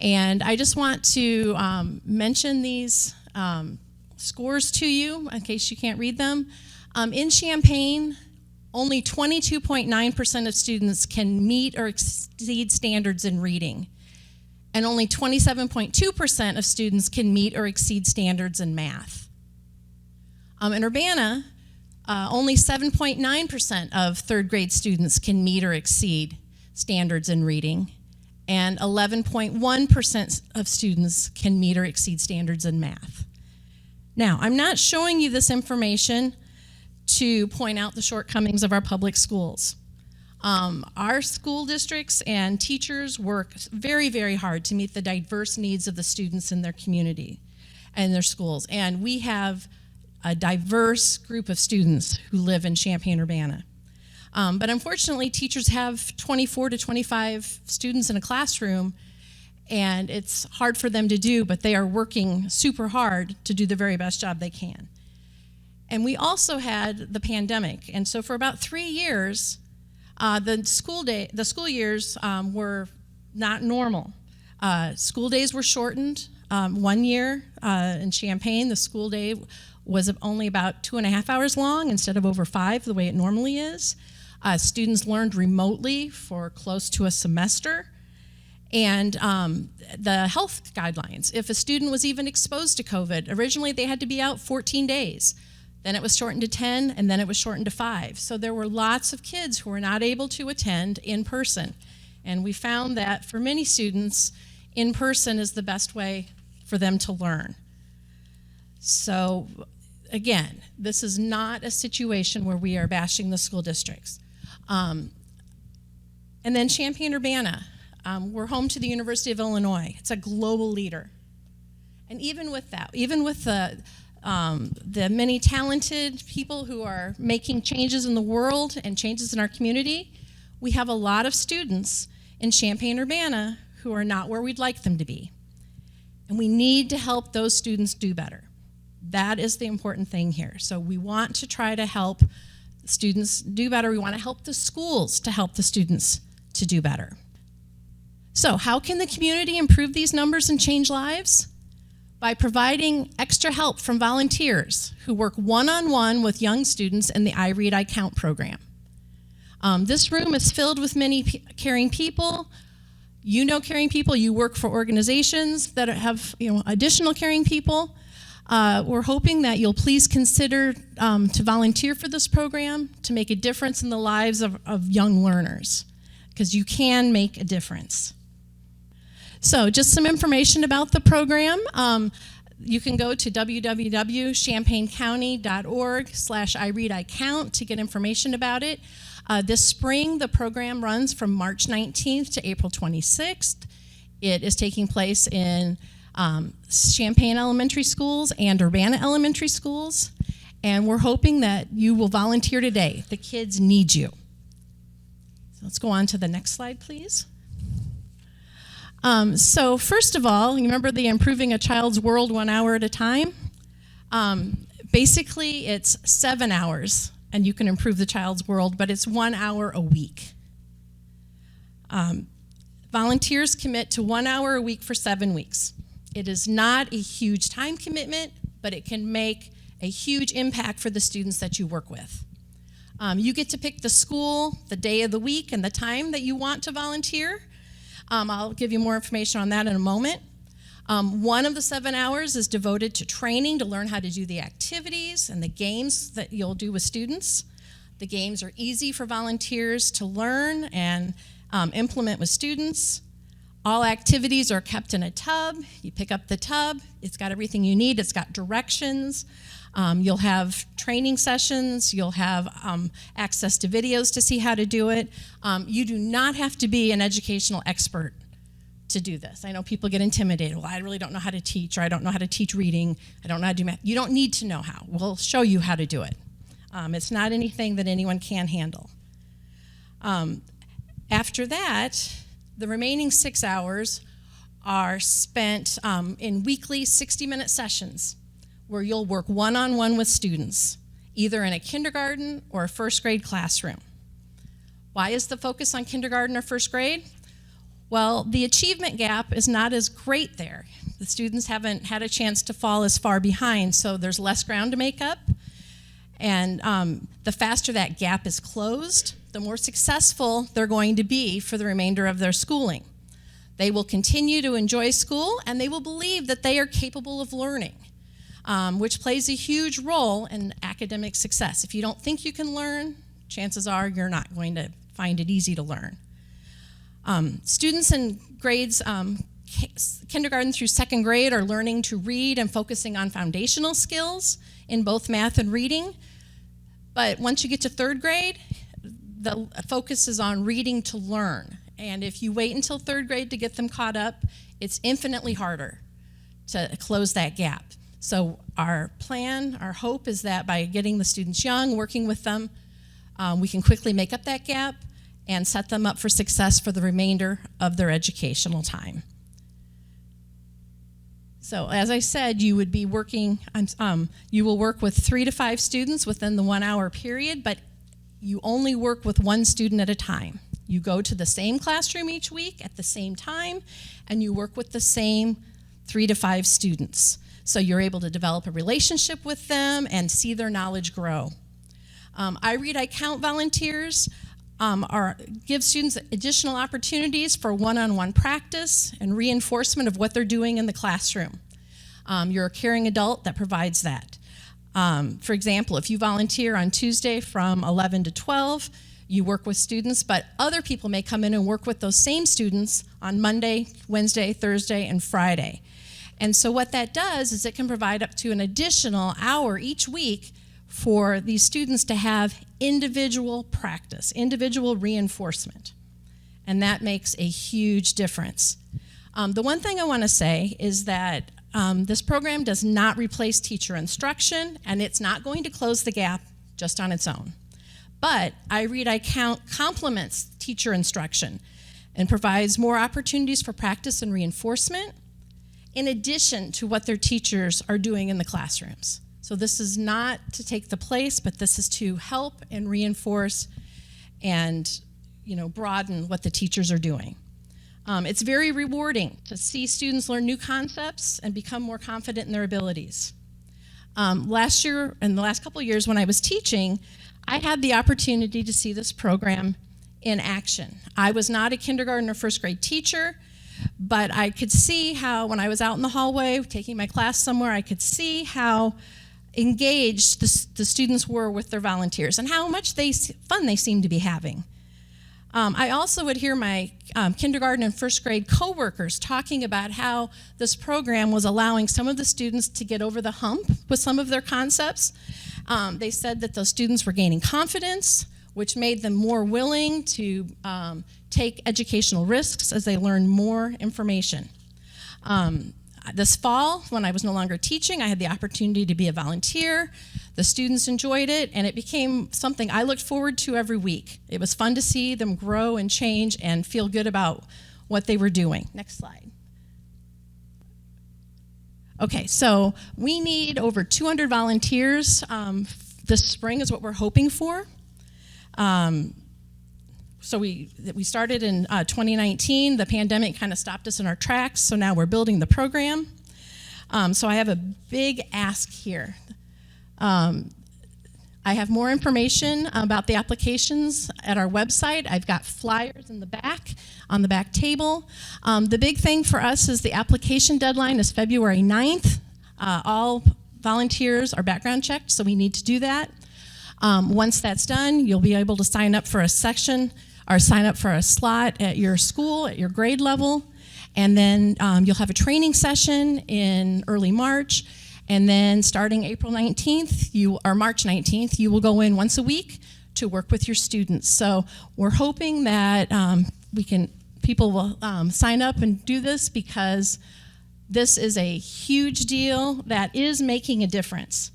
And I just want to mention these scores to you in case you can't read them. In Champaign, only 22.9% of students can meet or exceed standards in reading, and only 27.2% of students can meet or exceed standards in math. In Urbana, only 7.9% of third grade students can meet or exceed standards in reading, and 11.1% of students can meet or exceed standards in math. Now, I'm not showing you this information to point out the shortcomings of our public schools. Our school districts and teachers work very, very hard to meet the diverse needs of the students in their community and their schools. And we have a diverse group of students who live in Champaign-Urbana. But unfortunately, teachers have 24 to 25 students in a classroom, and it's hard for them to do, but they are working super hard to do the very best job they can. And we also had the pandemic, and so for about 3 years, the school years were not normal. School days were shortened. 1 year in Champaign, the school day was only about 2.5 hours long instead of over 5, the way it normally is. Students learned remotely for close to a semester. And the health guidelines, if a student was even exposed to COVID, originally they had to be out 14 days. Then it was shortened to 10, and then it was shortened to 5. So there were lots of kids who were not able to attend in person. And we found that for many students, in person is the best way for them to learn. So again, this is not a situation where we are bashing the school districts. And then Champaign-Urbana, we're home to the University of Illinois. It's a global leader. And even with that, even with the many talented people who are making changes in the world and changes in our community, we have a lot of students in Champaign-Urbana who are not where we'd like them to be. And we need to help those students do better. That is the important thing here. So we want to try to help students do better. We want to help the schools to help the students to do better. So how can the community improve these numbers and change lives? By providing extra help from volunteers who work one-on-one with young students in the I Read, I Count program. This room is filled with many caring people. You know caring people. You work for organizations that have additional caring people. We're hoping that you'll please consider to volunteer for this program to make a difference in the lives of young learners, because you can make a difference. So just some information about the program. You can go to www.champaigncounty.org/ireadicount to get information about it. This spring, the program runs from March 19th to April 26th. It is taking place in Champaign Elementary Schools and Urbana Elementary Schools, and we're hoping that you will volunteer today. The kids need you. So let's go on to the next slide, please. So first of all, you remember the Improving a Child's World 1 hour at a time? Basically, it's 7 hours, and you can improve the child's world, but it's 1 hour a week. Volunteers commit to 1 hour a week for 7 weeks. It is not a huge time commitment, but it can make a huge impact for the students that you work with. You get to pick the school, the day of the week, and the time that you want to volunteer. I'll give you more information on that in a moment. One of the 7 hours is devoted to training to learn how to do the activities and the games that you'll do with students. The games are easy for volunteers to learn and implement with students. All activities are kept in a tub. You pick up the tub. It's got everything you need. It's got directions. You'll have training sessions. You'll have access to videos to see how to do it. You do not have to be an educational expert to do this. I know people get intimidated. Well, I really don't know how to teach, or I don't know how to teach reading. I don't know how to do math. You don't need to know how. We'll show you how to do it. It's not anything that anyone can handle. After that, the remaining 6 hours are spent in weekly 60-minute sessions where you'll work one-on-one with students, either in a kindergarten or a first grade classroom. Why is the focus on kindergarten or first grade? Well, the achievement gap is not as great there. The students haven't had a chance to fall as far behind, so there's less ground to make up. And the faster that gap is closed, the more successful they're going to be for the remainder of their schooling. They will continue to enjoy school, and they will believe that they are capable of learning, which plays a huge role in academic success. If you don't think you can learn, chances are you're not going to find it easy to learn. Students in grades kindergarten through second grade are learning to read and focusing on foundational skills in both math and reading. But once you get to third grade, the focus is on reading to learn. And if you wait until third grade to get them caught up, it's infinitely harder to close that gap. So our plan, our hope is that by getting the students young, working with them, we can quickly make up that gap and set them up for success for the remainder of their educational time. So as I said, you would be working, you will work with 3 to 5 students within the 1 hour period, but you only work with one student at a time. You go to the same classroom each week at the same time, and you work with the same 3 to 5 students. So you're able to develop a relationship with them and see their knowledge grow. I Read, I Count volunteers give students additional opportunities for one-on-one practice and reinforcement of what they're doing in the classroom. You're a caring adult that provides that. For example, if you volunteer on Tuesday from 11 to 12, you work with students, but other people may come in and work with those same students on Monday, Wednesday, Thursday, and Friday. And so what that does is it can provide up to an additional hour each week for these students to have individual practice, individual reinforcement. And that makes a huge difference. The one thing I want to say is that this program does not replace teacher instruction, and it's not going to close the gap just on its own. But I Read, I Count complements teacher instruction and provides more opportunities for practice and reinforcement in addition to what their teachers are doing in the classrooms. So this is not to take the place, but this is to help and reinforce and broaden what the teachers are doing. It's very rewarding to see students learn new concepts and become more confident in their abilities. Last year, and the last couple of years when I was teaching, I had the opportunity to see this program in action. I was not a kindergarten or first grade teacher, but I could see how when I was out in the hallway taking my class somewhere, I could see how engaged the students were with their volunteers and how much fun they seemed to be having. I also would hear my kindergarten and first grade coworkers talking about how this program was allowing some of the students to get over the hump with some of their concepts. They said that those students were gaining confidence, which made them more willing to take educational risks as they learned more information. This fall, when I was no longer teaching, I had the opportunity to be a volunteer. The students enjoyed it, and it became something I looked forward to every week. It was fun to see them grow and change and feel good about what they were doing. Next slide. Okay, so we need over 200 volunteers this spring is what we're hoping for. So we started in 2019. The pandemic kind of stopped us in our tracks, so now we're building the program. So I have a big ask here. I have more information about the applications at our website. I've got flyers in the back, on the back table. The big thing for us is the application deadline is February 9th. All volunteers are background checked, so we need to do that. Once that's done, you'll be able to sign up for a section or sign up for a slot at your school, at your grade level, and then you'll have a training session in early March, and then starting April 19th, or March 19th, you will go in once a week to work with your students. So we're hoping that people will sign up and do this because this is a huge deal that is making a difference.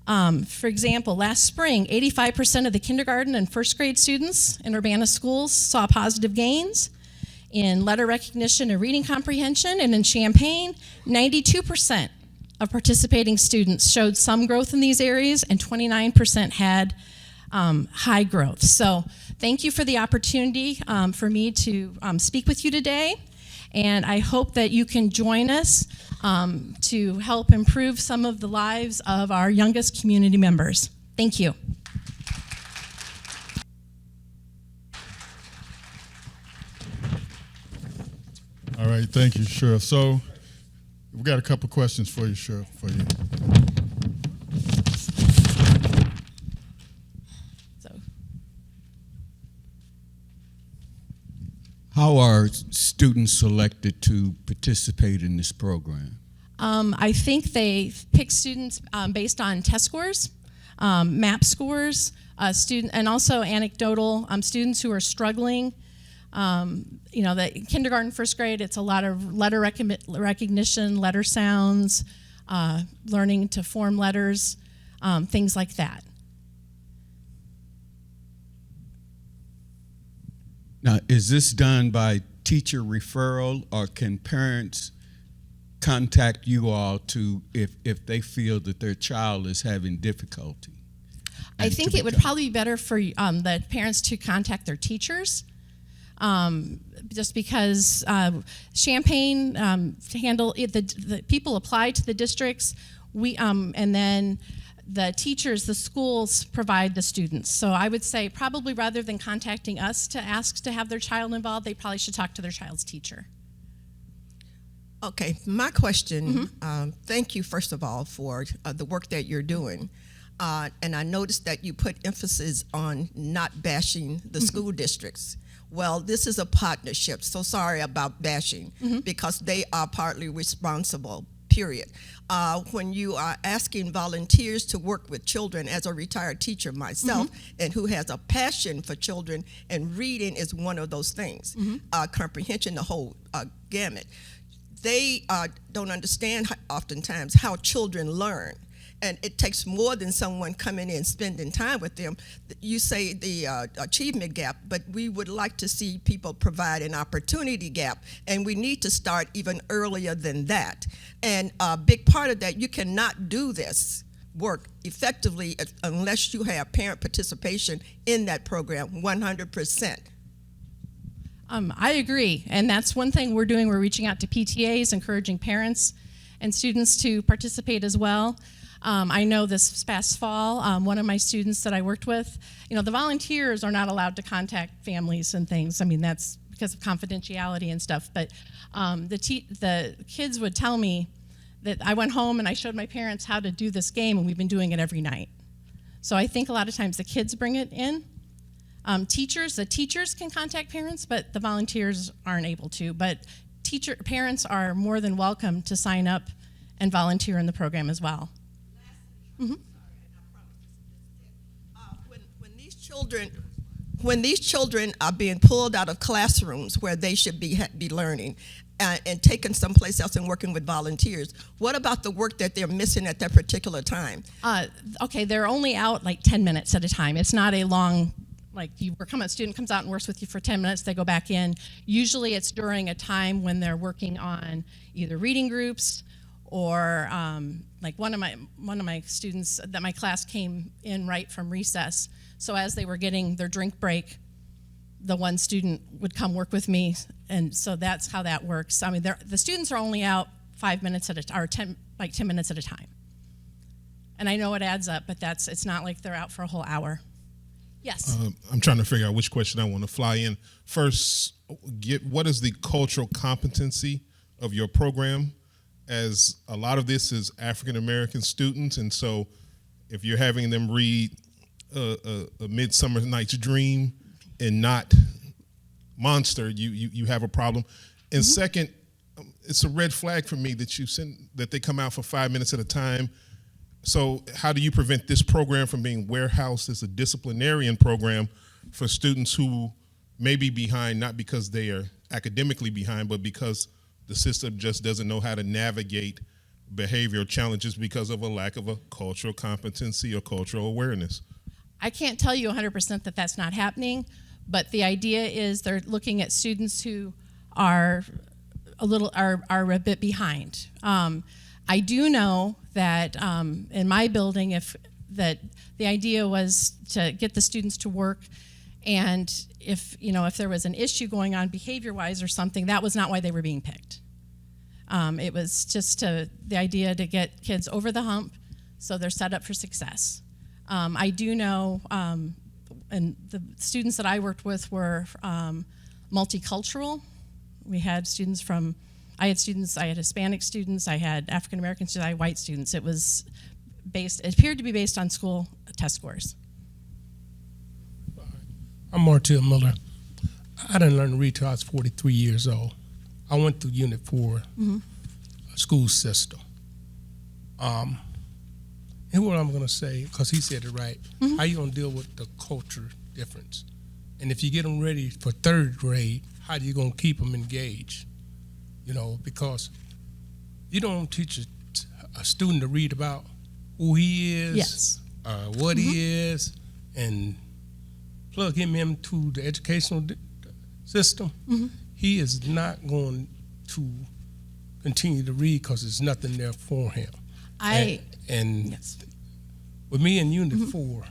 For example, last spring, 85% of the kindergarten and first grade students in Urbana schools saw positive gains in letter recognition and reading comprehension, and in Champaign, 92% of participating students showed some growth in these areas, and 29% had high growth. So thank you for the opportunity for me to speak with you today, and I hope that you can join us to help improve some of the lives of our youngest community members. Thank you. All right, thank you, Sheriff. So we've got a couple questions for you, Sheriff, How are students selected to participate in this program? I think they pick students based on test scores, MAP scores, and also anecdotal students who are struggling. The kindergarten, first grade, it's a lot of letter recognition, letter sounds, learning to form letters, things like that. Now, is this done by teacher referral, or can parents contact you all if they feel that their child is having difficulty? I think it would probably be better for the parents to contact their teachers, just because Champaign handle it, the people apply to the districts, and then the teachers, the schools provide the students. So I would say probably rather than contacting us to ask to have their child involved, they probably should talk to their child's teacher. Okay, my question, thank you first of all for the work that you're doing. And I noticed that you put emphasis on not bashing the school districts. Well, this is a partnership, so sorry about bashing, because they are partly responsible. period. When you are asking volunteers to work with children, as a retired teacher myself, and who has a passion for children, and reading is one of those things, comprehension, the whole gamut. They don't understand oftentimes how children learn. And it takes more than someone coming in, spending time with them. You say the achievement gap, but we would like to see people provide an opportunity gap, and we need to start even earlier than that. And a big part of that, you cannot do this work effectively unless you have parent participation in that program 100%. I agree, and that's one thing we're doing. We're reaching out to PTAs, encouraging parents and students to participate as well. I know this past fall, one of my students that I worked with, the volunteers are not allowed to contact families and things. I mean, that's because of confidentiality and stuff. But the kids would tell me that I went home and I showed my parents how to do this game, and we've been doing it every night. So I think a lot of times the kids bring it in. The teachers can contact parents, but the volunteers aren't able to. But parents are more than welcome to sign up and volunteer in the program as well. When these children are being pulled out of classrooms where they should be learning and taken someplace else and working with volunteers, what about the work that they're missing at that particular time? Okay, they're only out like 10 minutes at a time. It's not a long, like a student comes out and works with you for 10 minutes, they go back in. Usually it's during a time when they're working on either reading groups or like one of my students that my class came in right from recess. So as they were getting their drink break, the one student would come work with me, and so that's how that works. I mean, the students are only out 5 minutes at a time, or 10 minutes at a time. And I know it adds up, but it's not like they're out for a whole hour. Yes. I'm trying to figure out which question I want to fly in. First, what is the cultural competency of your program? As a lot of this is African American students, and so if you're having them read a Midsummer Night's Dream and not Monster, you have a problem. And second, it's a red flag for me that they come out for 5 minutes at a time. So how do you prevent this program from being warehoused as a disciplinarian program for students who may be behind, not because they are academically behind, but because the system just doesn't know how to navigate behavioral challenges because of a lack of a cultural competency or cultural awareness? I can't tell you 100% that that's not happening, but the idea is they're looking at students who are a bit behind. I do know that in my building, that the idea was to get the students to work, and if there was an issue going on behavior-wise or something, that was not why they were being picked. It was just the idea to get kids over the hump so they're set up for success. I do know, and the students that I worked with were multicultural. We had students I had Hispanic students, I had African American students, I had white students. It appeared to be based on school test scores. I'm Martell Miller. I didn't learn to read till I was 43 years old. I went through Unit 4, school system. And what I'm going to say, because he said it right, how you going to deal with the culture difference? And if you get them ready for third grade, how are you going to keep them engaged? Because you don't teach a student to read about who he is, yes, what he is, and plug him into the educational system. He is not going to continue to read because there's nothing there for him. Yes. With me in Unit 4,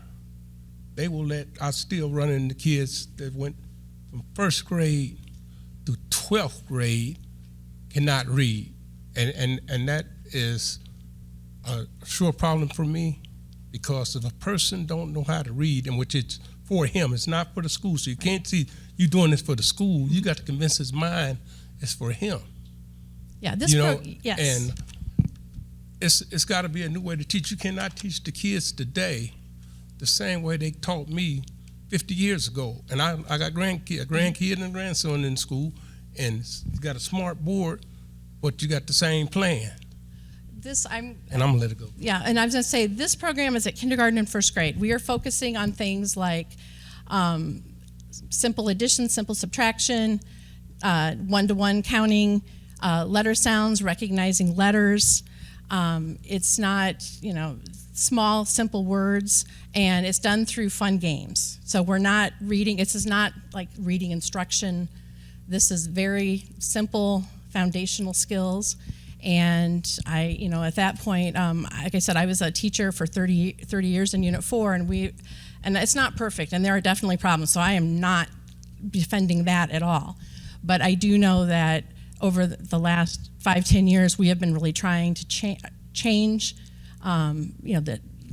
they will I still run into kids that went from first grade to 12th grade cannot read. And that is a sure problem for me, because if a person don't know how to read, and which it's for him, it's not for the school. So you can't see you doing this for the school. You got to convince his mind it's for him. Yeah, yes. And it's got to be a new way to teach. You cannot teach the kids today the same way they taught me 50 years ago. And I got a grandkid and a grandson in school, and you got a smart board, but you got the same plan. and I'm gonna let it go. Yeah, and I was going to say, this program is at kindergarten and first grade. We are focusing on things like simple addition, simple subtraction, one-to-one counting, letter sounds, recognizing letters. It's not, small, simple words, and it's done through fun games. So we're not reading, this is not like reading instruction. This is very simple foundational skills. And I, at that point, like I said, I was a teacher for 30 years in Unit 4, and it's not perfect, and there are definitely problems, so I am not defending that at all. But I do know that over the last 5-10 years, we have been really trying to change,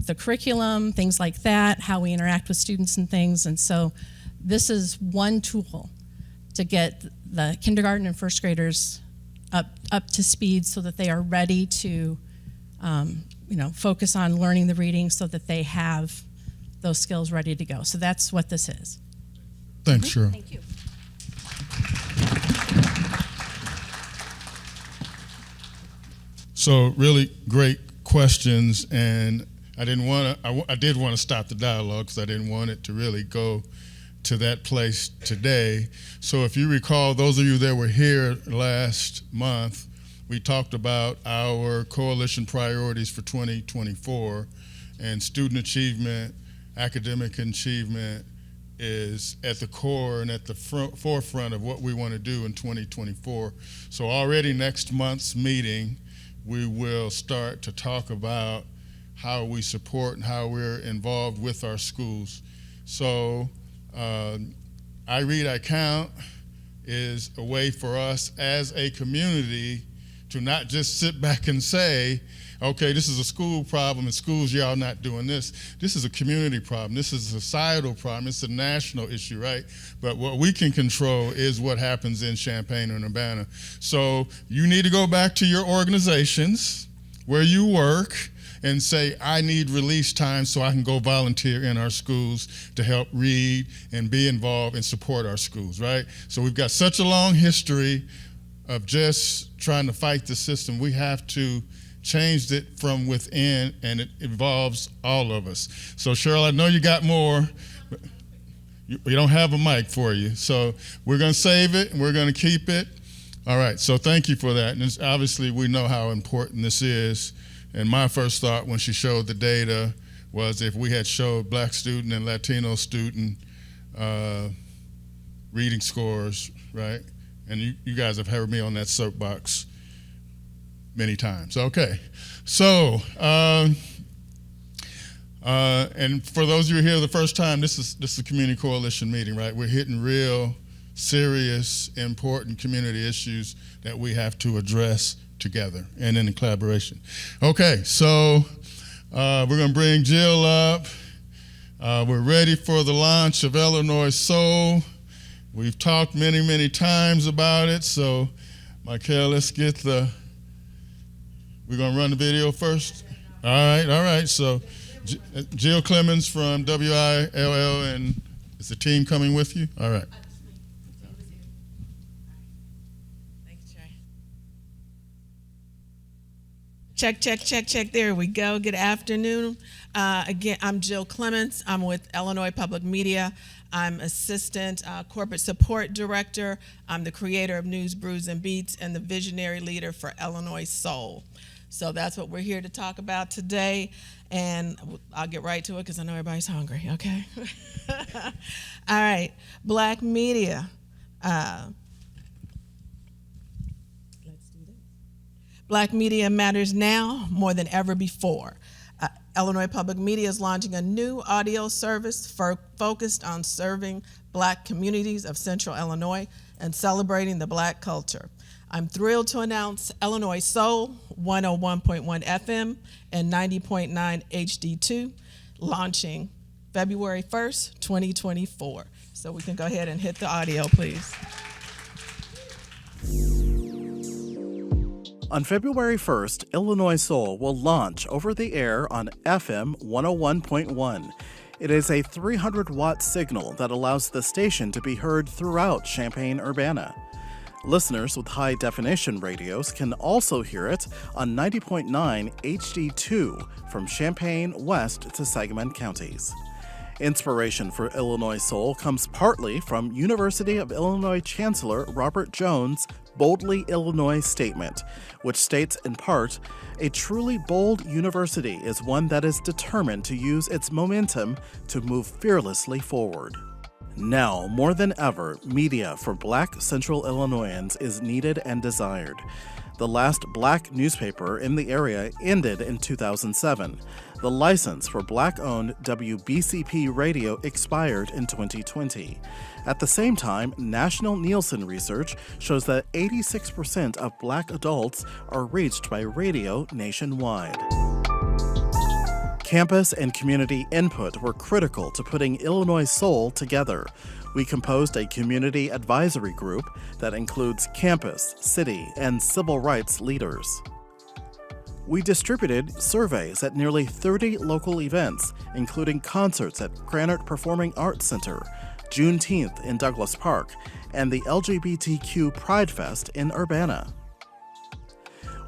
the curriculum, things like that, how we interact with students and things. And so this is one tool to get the kindergarten and first graders up to speed so that they are ready to, focus on learning the reading so that they have those skills ready to go. So that's what this is. Thanks, Cheryl. Thank you. So really great questions, and I did want to stop the dialogue because I didn't want it to really go to that place today. So if you recall, those of you that were here last month, we talked about our coalition priorities for 2024, and student achievement, academic achievement is at the core and at the forefront of what we want to do in 2024. So already next month's meeting, we will start to talk about how we support and how we're involved with our schools. So I Read, I Count is a way for us as a community to not just sit back and say, okay, this is a school problem and schools, y'all not doing this. This is a community problem. This is a societal problem. It's a national issue, right? But what we can control is what happens in Champaign and Urbana. So you need to go back to your organizations where you work and say, I need release time so I can go volunteer in our schools to help read and be involved and support our schools, right? So we've got such a long history of just trying to fight the system. We have to change it from within, and it involves all of us. So Cheryl, I know you got more. We don't have a mic for you. So we're gonna save it and we're gonna keep it. All right, so thank you for that. And obviously we know how important this is. And my first thought when she showed the data was if we had showed Black student and Latino student reading scores, right? And you guys have heard me on that soapbox many times. Okay, so, and for those of you who are here the first time, this is a community coalition meeting, right? We're hitting real, serious, important community issues that we have to address together and in collaboration. Okay, so we're gonna bring Jill up. We're ready for the launch of Illinois Soul. We've talked many, many times about it, so Michael, let's get we're gonna run the video first? All right, so Jill Clemens from WILL, and is the team coming with you? All right. Check. There we go. Good afternoon. Again, I'm Jill Clements. I'm with Illinois Public Media. I'm Assistant Corporate Support Director. I'm the creator of News, Brews, and Beats and the visionary leader for Illinois Soul. So that's what we're here to talk about today. And I'll get right to it because I know everybody's hungry, okay? All right, Black media. Black media matters now more than ever before. Illinois Public Media is launching a new audio service focused on serving Black communities of Central Illinois and celebrating the Black culture. I'm thrilled to announce Illinois Soul, 101.1 FM and 90.9 HD2, launching February 1st, 2024. So we can go ahead and hit the audio, please. On February 1st, Illinois Soul will launch over the air on FM 101.1. It is a 300-watt signal that allows the station to be heard throughout Champaign-Urbana. Listeners with high-definition radios can also hear it on 90.9 HD2 from Champaign west to Sangamon counties. Inspiration for Illinois Soul comes partly from University of Illinois Chancellor Robert Jones' Boldly Illinois statement, which states in part, "A truly bold university is one that is determined to use its momentum to move fearlessly forward." Now, more than ever, media for Black Central Illinoisans is needed and desired. The last Black newspaper in the area ended in 2007. The license for Black-owned WBCP Radio expired in 2020. At the same time, National Nielsen research shows that 86% of Black adults are reached by radio nationwide. Campus and community input were critical to putting Illinois Soul together. We composed a community advisory group that includes campus, city, and civil rights leaders. We distributed surveys at nearly 30 local events, including concerts at Granite Performing Arts Center, Juneteenth in Douglas Park, and the LGBTQ Pride Fest in Urbana.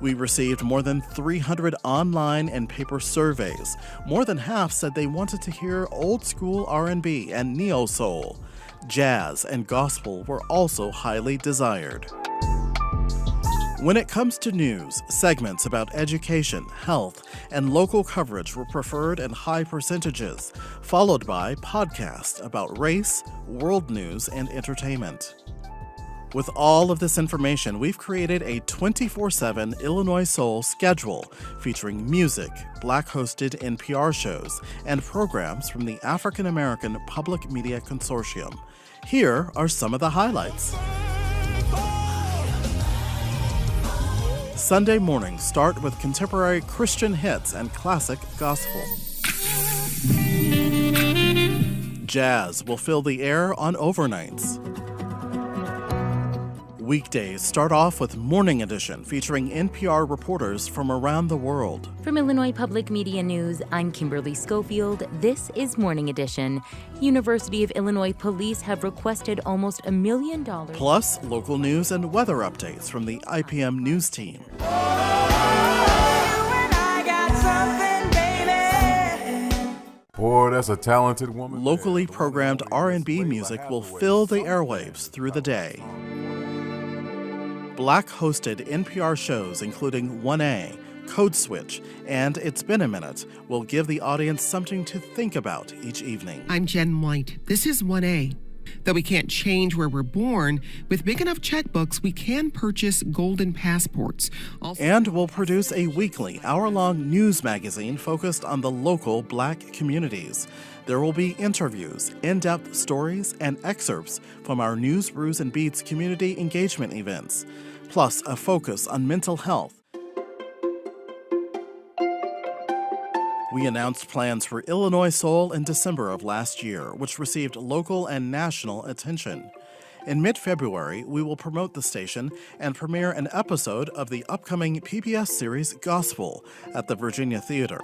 We received more than 300 online and paper surveys. More than half said they wanted to hear old school R&B and neo-soul. Jazz and gospel were also highly desired. When it comes to news, segments about education, health, and local coverage were preferred in high percentages, followed by podcasts about race, world news, and entertainment. With all of this information, we've created a 24/7 Illinois Soul schedule featuring music, Black-hosted NPR shows, and programs from the African American Public Media Consortium. Here are some of the highlights. Sunday mornings start with contemporary Christian hits and classic gospel. Jazz will fill the air on overnights. Weekdays start off with Morning Edition, featuring NPR reporters from around the world. From Illinois Public Media News, I'm Kimberly Schofield. This is Morning Edition. University of Illinois police have requested almost $1 million. Plus, local news and weather updates from the IPM news team. Boy, that's a talented woman. Locally programmed R&B music will fill the airwaves through the day. Black-hosted NPR shows including 1A, Code Switch, and It's Been a Minute will give the audience something to think about each evening. I'm Jen White. This is 1A. Though we can't change where we're born, with big enough checkbooks, we can purchase golden passports. And we'll produce a weekly, hour-long news magazine focused on the local Black communities. There will be interviews, in-depth stories, and excerpts from our News, Brews, and Beats community engagement events, plus a focus on mental health. We announced plans for Illinois Soul in December of last year, which received local and national attention. In mid-February, we will promote the station and premiere an episode of the upcoming PBS series Gospel at the Virginia Theater.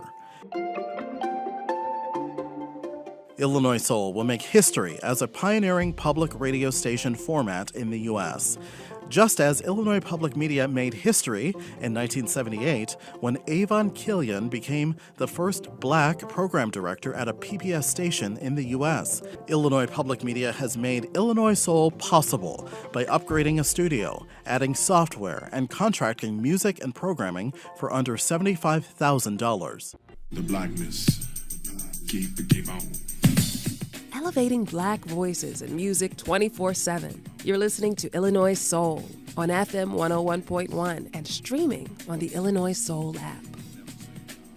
Illinois Soul will make history as a pioneering public radio station format in the U.S., just as Illinois Public Media made history in 1978 when Avon Killian became the first Black program director at a PBS station in the U.S. Illinois Public Media has made Illinois Soul possible by upgrading a studio, adding software, and contracting music and programming for under $75,000. The blackness, keep on. Elevating Black voices and music 24/7. You're listening to Illinois Soul on FM 101.1 and streaming on the Illinois Soul app.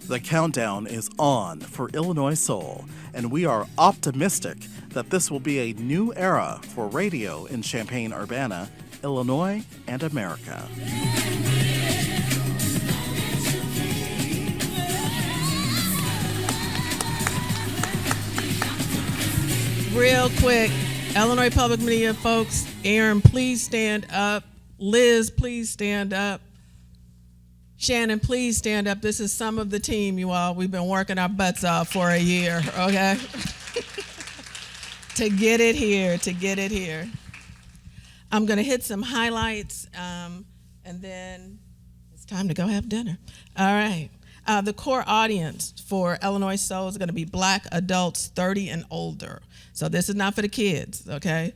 The countdown is on for Illinois Soul, and we are optimistic that this will be a new era for radio in Champaign-Urbana, Illinois, and America. Real quick, Illinois Public Media folks, Aaron, please stand up. Liz, please stand up. Shannon, please stand up. This is some of the team, you all. We've been working our butts off for a year, okay? to get it here. I'm going to hit some highlights, and then it's time to go have dinner. All right. The core audience for Illinois Soul is going to be Black adults 30 and older. So this is not for the kids, okay?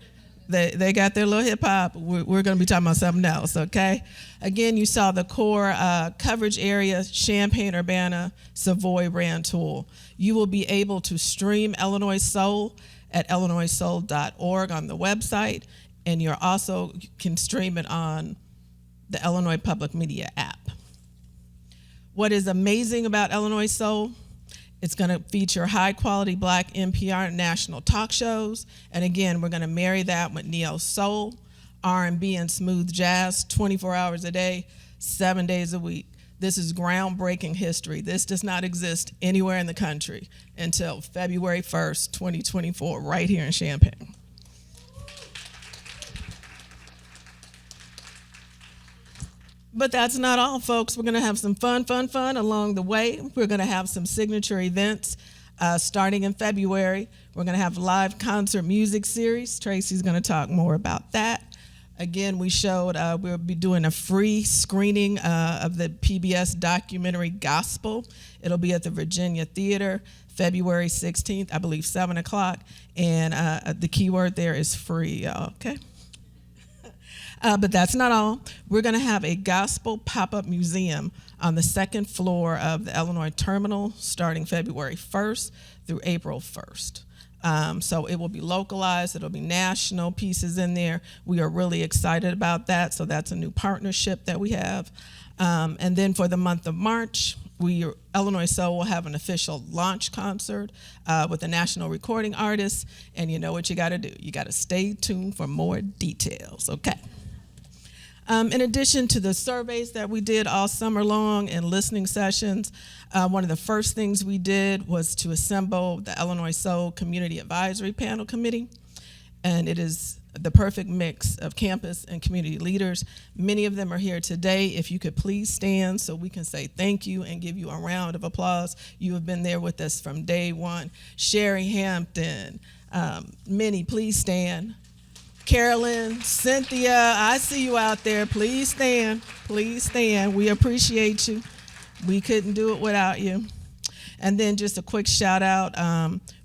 They got their little hip hop. We're going to be talking about something else, okay? Again, you saw the core coverage area, Champaign, Urbana, Savoy, Rantoul. You will be able to stream Illinois Soul at illinoissoul.org on the website, and you can stream it on the Illinois Public Media app. What is amazing about Illinois Soul, it's going to feature high-quality Black NPR national talk shows. And again, we're going to marry that with neo soul, R&B, and smooth jazz 24 hours a day, 7 days a week. This is groundbreaking history. This does not exist anywhere in the country until February 1st, 2024, right here in Champaign. But that's not all, folks. We're going to have some fun along the way. We're going to have some signature events starting in February. We're going to have live concert music series. Tracy's going to talk more about that. Again, we showed we'll be doing a free screening of the PBS documentary Gospel. It'll be at the Virginia Theater, February 16th, I believe 7 o'clock. And the key word there is free, okay? But that's not all. We're going to have a gospel pop-up museum on the second floor of the Illinois Terminal starting February 1st through April 1st. So it will be localized. It'll be national pieces in there. We are really excited about that. So that's a new partnership that we have. And then for the month of March, Illinois Soul will have an official launch concert with a national recording artist. And you know what you got to do. You got to stay tuned for more details, okay? In addition to the surveys that we did all summer long and listening sessions, one of the first things we did was to assemble the Illinois Soul Community Advisory Panel Committee, and it is the perfect mix of campus and community leaders. Many of them are here today. If you could please stand so we can say thank you and give you a round of applause. You have been there with us from day one. Sherry Hampton, Minnie, please stand. Carolyn, Cynthia, I see you out there. Please stand. Please stand. We appreciate you. We couldn't do it without you. And then just a quick shout out.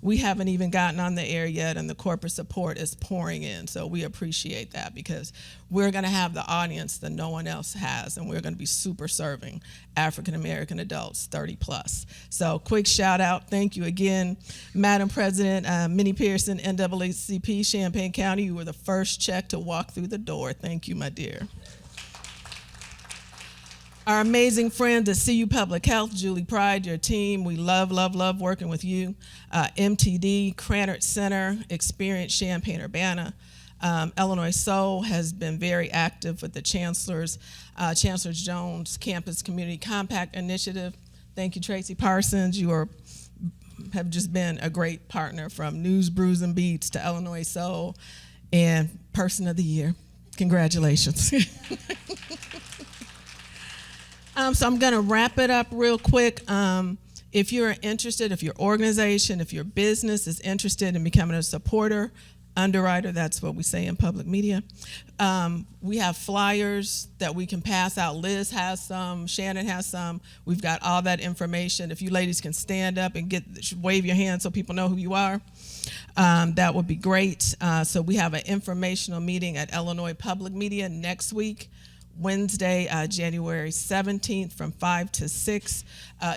We haven't even gotten on the air yet, and the corporate support is pouring in. So we appreciate that because we're going to have the audience that no one else has, and we're going to be super serving African American adults 30 plus. So quick shout out. Thank you again, Madam President Minnie Pearson, NAACP, Champaign County. You were the first check to walk through the door. Thank you, my dear. Our amazing friends at CU Public Health, Julie Pride, your team, we love working with you. MTD, Krannert Center, Experience Champaign, Urbana. Illinois Soul has been very active with the Chancellor Jones Campus Community Compact Initiative. Thank you, Tracy Parsons. You have just been a great partner from News, Brews, and Beats to Illinois Soul and Person of the Year. Congratulations. So I'm going to wrap it up real quick. If you're interested, if your organization, if your business is interested in becoming a supporter, underwriter, that's what we say in public media, we have flyers that we can pass out. Liz has some, Shannon has some. We've got all that information. If you ladies can stand up and wave your hand so people know who you are, that would be great. So we have an informational meeting at Illinois Public Media next week. Wednesday, January 17th from 5 to 6.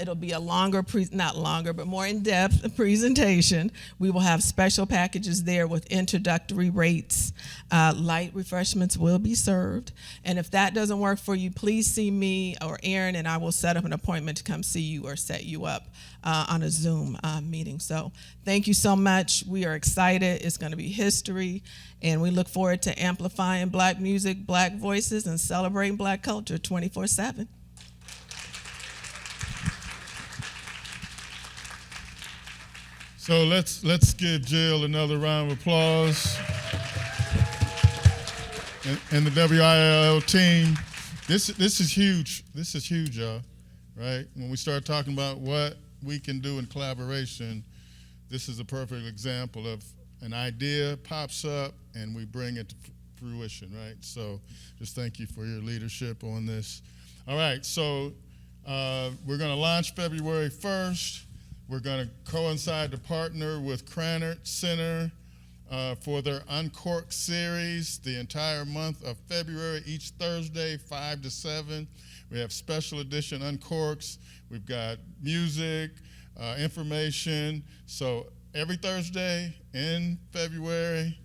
It'll be a not longer, but more in-depth presentation. We will have special packages there with introductory rates. Light refreshments will be served. And if that doesn't work for you, please see me or Aaron, and I will set up an appointment to come see you or set you up on a Zoom meeting. So thank you so much. We are excited. It's going to be history, and we look forward to amplifying Black music, Black voices, and celebrating Black culture 24/7. So let's give Jill another round of applause. And the WIL team. This is huge. This is huge, y'all. Right? When we start talking about what we can do in collaboration, this is a perfect example of an idea pops up and we bring it to fruition, right? So just thank you for your leadership on this. All right, so we're going to launch February 1st. We're going to coincide to partner with Krannert Center for their Uncork series the entire month of February, each Thursday, 5 to 7. We have special edition Uncorks. We've got music, information. So every Thursday in February,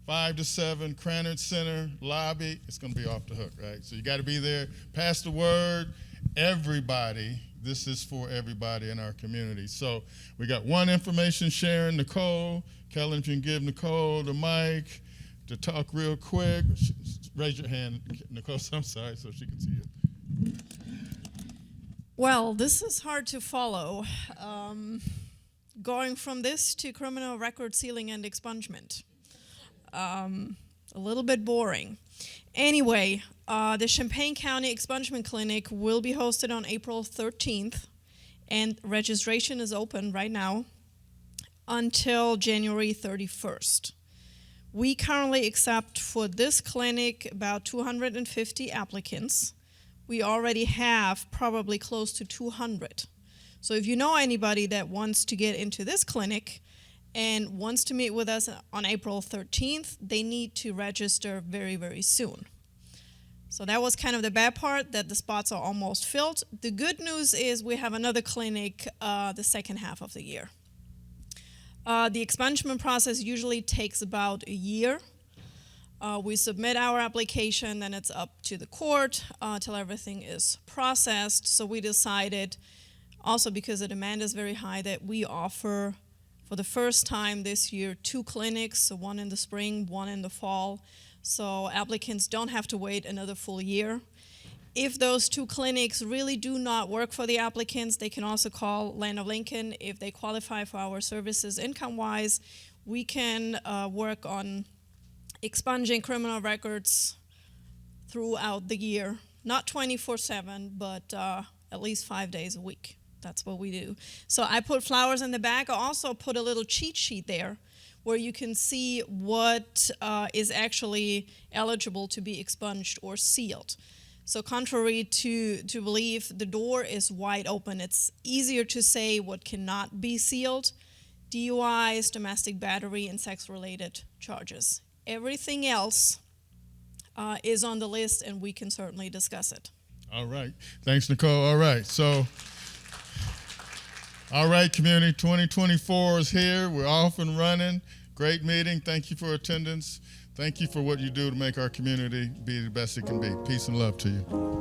5 to 7, Krannert Center, lobby. It's going to be off the hook, right? So you got to be there. Pass the word. Everybody, this is for everybody in our community. So we got one information sharing, Nicole. Kellen, if you can give Nicole the mic to talk real quick. Raise your hand, Nicole, I'm sorry, so she can see you. Well, this is hard to follow. Going from this to criminal record sealing and expungement. A little bit boring. Anyway, the Champaign County Expungement Clinic will be hosted on April 13th, and registration is open right now until January 31st. We currently accept for this clinic about 250 applicants. We already have probably close to 200. So if you know anybody that wants to get into this clinic and wants to meet with us on April 13th, they need to register very, very soon. So that was kind of the bad part, that the spots are almost filled. The good news is we have another clinic the second half of the year. The expungement process usually takes about a year. We submit our application, then it's up to the court till everything is processed. So we decided, also because the demand is very high, that we offer for the first time this year 2 clinics, so one in the spring, one in the fall. So applicants don't have to wait another full year. If those 2 clinics really do not work for the applicants, they can also call Land of Lincoln. If they qualify for our services income-wise, we can work on expunging criminal records throughout the year. Not 24/7, but at least 5 days a week. That's what we do. So I put flowers in the back. I also put a little cheat sheet there where you can see what is actually eligible to be expunged or sealed. So contrary to belief, the door is wide open. It's easier to say what cannot be sealed: DUIs, domestic battery, and sex-related charges. Everything else is on the list, and we can certainly discuss it. All right. Thanks, Nicole. All right. So, all right, community, 2024 is here. We're off and running. Great meeting. Thank you for attendance. Thank you for what you do to make our community be the best it can be. Peace and love to you.